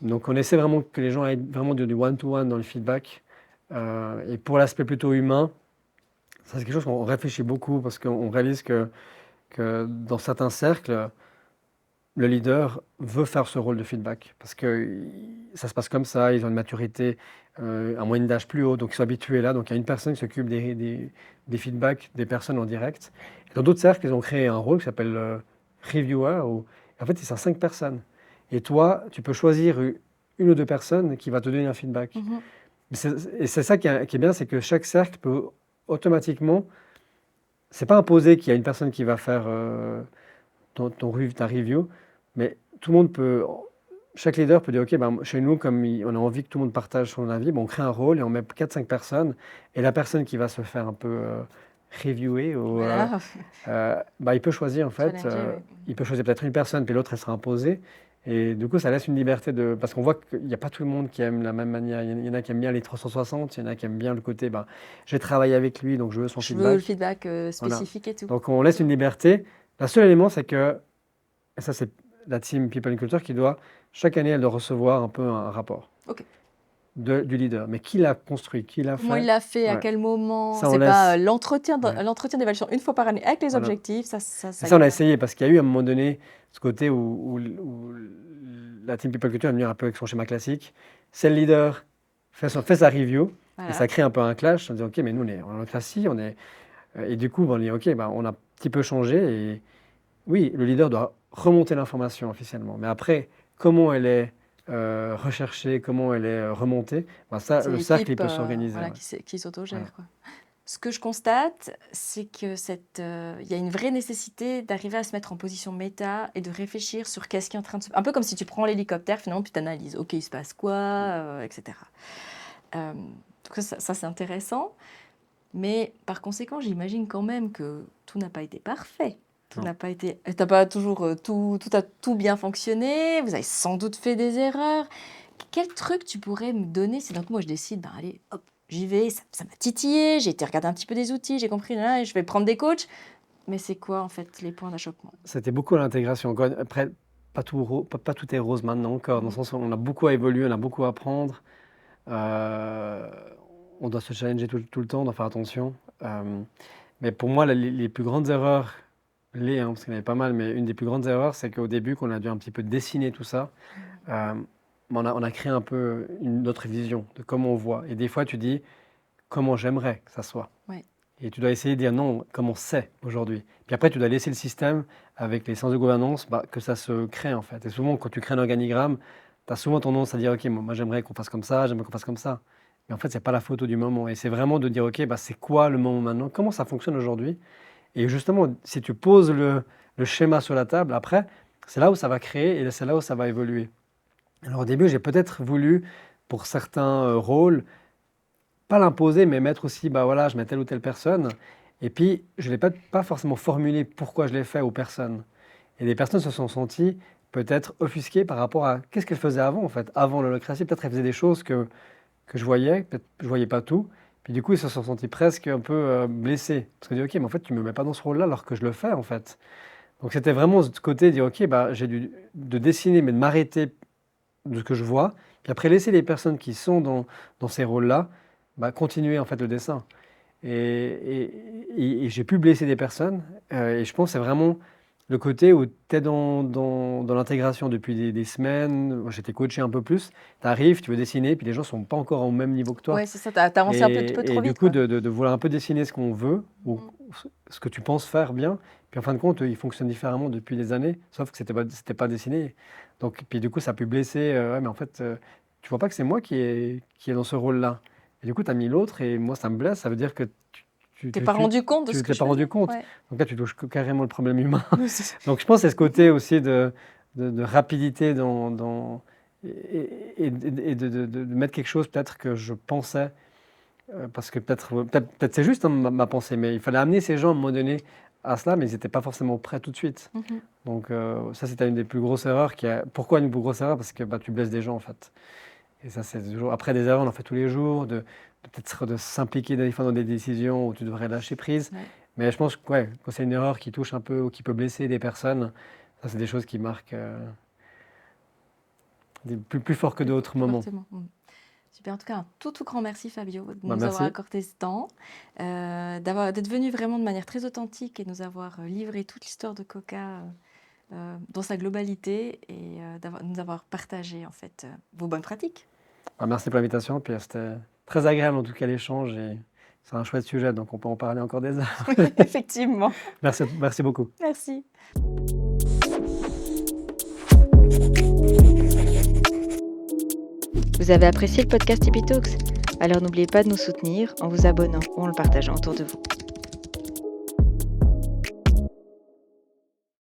[SPEAKER 2] Donc on essaie vraiment que les gens aient vraiment du one-to-one dans le feedback. Et pour l'aspect plutôt humain, ça c'est quelque chose qu'on réfléchit beaucoup parce qu'on réalise que dans certains cercles, le leader veut faire ce rôle de feedback parce que ça se passe comme ça, ils ont une maturité, un moyenne d'âge plus haut, donc ils sont habitués là. Donc il y a une personne qui s'occupe des feedbacks des personnes en direct. Et dans d'autres cercles, ils ont créé un rôle qui s'appelle reviewer, où en fait, c'est 5 personnes. Et toi, tu peux choisir une ou deux personnes qui va te donner un feedback.
[SPEAKER 1] Mhm.
[SPEAKER 2] Et c'est ça qui est bien, c'est que chaque cercle peut automatiquement, c'est pas imposé qu'il y a une personne qui va faire ta review, mais tout le monde peut, chaque leader peut dire, OK, ben, chez nous, comme on a envie que tout le monde partage son avis, ben, on crée un rôle et on met 4-5 personnes, et la personne qui va se faire un peu reviewer,
[SPEAKER 1] Voilà,
[SPEAKER 2] ben, il peut choisir en fait,
[SPEAKER 1] challenger, oui.
[SPEAKER 2] il peut choisir peut-être une personne, puis l'autre, elle sera imposée. Et du coup, ça laisse une liberté parce qu'on voit qu'il n'y a pas tout le monde qui aime la même manière. Il y en a qui aiment bien les 360, il y en a qui aiment bien le côté, ben, j'ai travaillé avec lui, donc je veux son
[SPEAKER 1] Je veux le
[SPEAKER 2] feedback.
[SPEAKER 1] feedback
[SPEAKER 2] Voilà.
[SPEAKER 1] spécifique et tout.
[SPEAKER 2] Donc on laisse une liberté. Le seul élément, c'est que, et ça c'est la team People and Culture qui doit, chaque année, elle doit recevoir un peu un rapport
[SPEAKER 1] Ok.
[SPEAKER 2] du leader. Mais qui l'a construit, qui l'a
[SPEAKER 1] Comment
[SPEAKER 2] fait?
[SPEAKER 1] il l'a fait, à
[SPEAKER 2] Ouais.
[SPEAKER 1] quel moment?
[SPEAKER 2] Ça, on
[SPEAKER 1] C'est pas
[SPEAKER 2] laisse.
[SPEAKER 1] l'entretien
[SPEAKER 2] Ouais.
[SPEAKER 1] l'entretien d'évaluation une fois par année avec les
[SPEAKER 2] Voilà.
[SPEAKER 1] objectifs, ça
[SPEAKER 2] Et ça, on a
[SPEAKER 1] ira.
[SPEAKER 2] essayé parce qu'il y a eu à un moment donné ce côté où la team People Culture est venue un peu avec son schéma classique. C'est le leader, fait sa review, et
[SPEAKER 1] Voilà.
[SPEAKER 2] ça crée un peu un clash. On dit, OK, mais nous, on est en classique, et du coup, on dit, OK, ben, on a un petit peu changé. Et oui, le leader doit remonter l'information officiellement. Mais après, comment elle est recherchée, comment elle est remontée, ben ça,
[SPEAKER 1] C'est
[SPEAKER 2] le cercle, il
[SPEAKER 1] l'équipe
[SPEAKER 2] peut s'organiser.
[SPEAKER 1] voilà,
[SPEAKER 2] Ouais.
[SPEAKER 1] qui s'autogère,
[SPEAKER 2] Voilà.
[SPEAKER 1] quoi. Ce que je constate, c'est que il y a une vraie nécessité d'arriver à se mettre en position méta et de réfléchir sur qu'est-ce qui est en train de se... Un peu comme si tu prends l'hélicoptère, finalement, puis tu analyses. OK, il se passe quoi, etc. Donc ça, c'est intéressant. Mais par conséquent, j'imagine quand même que tout n'a pas été parfait.
[SPEAKER 2] Non.
[SPEAKER 1] T'as pas toujours tout a tout bien fonctionné. Vous avez sans doute fait des erreurs. Quel truc tu pourrais me donner si d'un coup, moi, je décide, ben, allez, hop, j'y vais, ça m'a titillé, j'ai été regarder un petit peu des outils, j'ai compris, là, et je vais prendre des coachs. Mais c'est quoi, en fait, les points d'achoppement?
[SPEAKER 2] C'était beaucoup l'intégration. Après, pas tout est rose maintenant encore, dans le sens où on a beaucoup à évoluer, on a beaucoup à apprendre. On doit se challenger tout le temps, on doit faire attention. Mais pour moi, les plus grandes erreurs, parce qu'il y en avait pas mal, mais une des plus grandes erreurs, c'est qu'au début, qu'on a dû un petit peu dessiner tout ça, on a créé un peu une autre vision de comment on voit. Et des fois, tu dis comment j'aimerais que ça soit.
[SPEAKER 1] Ouais.
[SPEAKER 2] Et tu dois essayer de dire non, comment c'est aujourd'hui. Puis après, tu dois laisser le système avec les sens de gouvernance, que ça se crée en fait. Et souvent, quand tu crées un organigramme, tu as souvent tendance à dire, OK, moi j'aimerais qu'on fasse comme ça, j'aimerais qu'on fasse comme ça. Mais en fait, c'est pas la photo du moment. Et c'est vraiment de dire, OK, c'est quoi le moment maintenant? Comment ça fonctionne aujourd'hui? Et justement, si tu poses le schéma sur la table, après, c'est là où ça va créer et c'est là où ça va évoluer. Alors au début, j'ai peut-être voulu, pour certains rôles, pas l'imposer, mais mettre aussi, voilà, je mets telle ou telle personne. Et puis, je ne l'ai pas forcément formulé pourquoi je l'ai fait aux personnes. Et les personnes se sont senties peut-être offusquées par rapport à qu'est-ce qu'elles faisaient avant, en fait. Avant l'holocratie, peut-être elles faisaient des choses que je voyais, peut-être je ne voyais pas tout. Puis du coup, ils se sont sentis presque un peu blessés. Parce que je dis, OK, mais en fait, tu ne me mets pas dans ce rôle-là alors que je le fais, en fait. Donc c'était vraiment ce côté de dire, OK, j'ai de dessiner, mais de m'arrêter de ce que je vois. Puis après, laisser les personnes qui sont dans ces rôles-là, continuer en fait le dessin. Et j'ai pu blesser des personnes. Et je pense que c'est vraiment le côté où tu es dans l'intégration depuis des semaines. Moi, j'étais coaché un peu plus. Tu arrives, tu veux dessiner, puis les gens ne sont pas encore au même niveau que toi.
[SPEAKER 1] Ouais, c'est ça, t'as avancé un peu trop
[SPEAKER 2] Et du
[SPEAKER 1] vite,
[SPEAKER 2] coup,
[SPEAKER 1] quoi.
[SPEAKER 2] de vouloir un peu dessiner ce qu'on veut, ou ce que tu penses faire bien. Puis en fin de compte, ils fonctionnent différemment depuis des années, sauf que c'était pas dessiné. Donc, puis du coup, ça a pu blesser. Ouais, mais en fait, tu vois pas que c'est moi qui est dans ce rôle-là. Et du coup, tu as mis l'autre, et moi, ça me blesse. Ça veut dire que tu
[SPEAKER 1] T'es pas rendu compte de ce que
[SPEAKER 2] t'es
[SPEAKER 1] je
[SPEAKER 2] pas rendu
[SPEAKER 1] faisais.
[SPEAKER 2] compte.
[SPEAKER 1] Ouais.
[SPEAKER 2] Donc là, tu touches carrément le problème humain. Donc je pense que c'est ce côté aussi de rapidité et de mettre quelque chose peut-être que je pensais, parce que peut-être c'est juste ma pensée, mais il fallait amener ces gens à un moment donné à cela, mais ils n'étaient pas forcément prêts tout de suite.
[SPEAKER 1] Mhm.
[SPEAKER 2] Donc ça, c'était une des plus grosses erreurs. Pourquoi une plus grosse erreur? Parce que tu blesses des gens en fait. Et ça, c'est toujours après des erreurs, on en fait tous les jours, peut-être de s'impliquer des fois dans des décisions où tu devrais lâcher prise.
[SPEAKER 1] Ouais.
[SPEAKER 2] Mais je pense que quand c'est une erreur qui touche un peu ou qui peut blesser des personnes, ça, c'est des choses qui marquent plus fort que d'autres moments.
[SPEAKER 1] Fortement. Super. En tout cas, un tout grand merci, Fabio, de nous
[SPEAKER 2] Merci.
[SPEAKER 1] avoir accordé ce temps, d'être venu vraiment de manière très authentique et nous avoir livré toute l'histoire de Coca dans sa globalité et nous avoir partagé en fait vos bonnes pratiques.
[SPEAKER 2] Merci pour l'invitation. Puis c'était très agréable en tout cas l'échange et c'est un chouette sujet, donc on peut en parler encore des heures.
[SPEAKER 1] Effectivement.
[SPEAKER 2] Merci beaucoup.
[SPEAKER 1] Merci. Vous avez apprécié le podcast Tipeee Talks? Alors n'oubliez pas de nous soutenir en vous abonnant ou en le partageant autour de vous.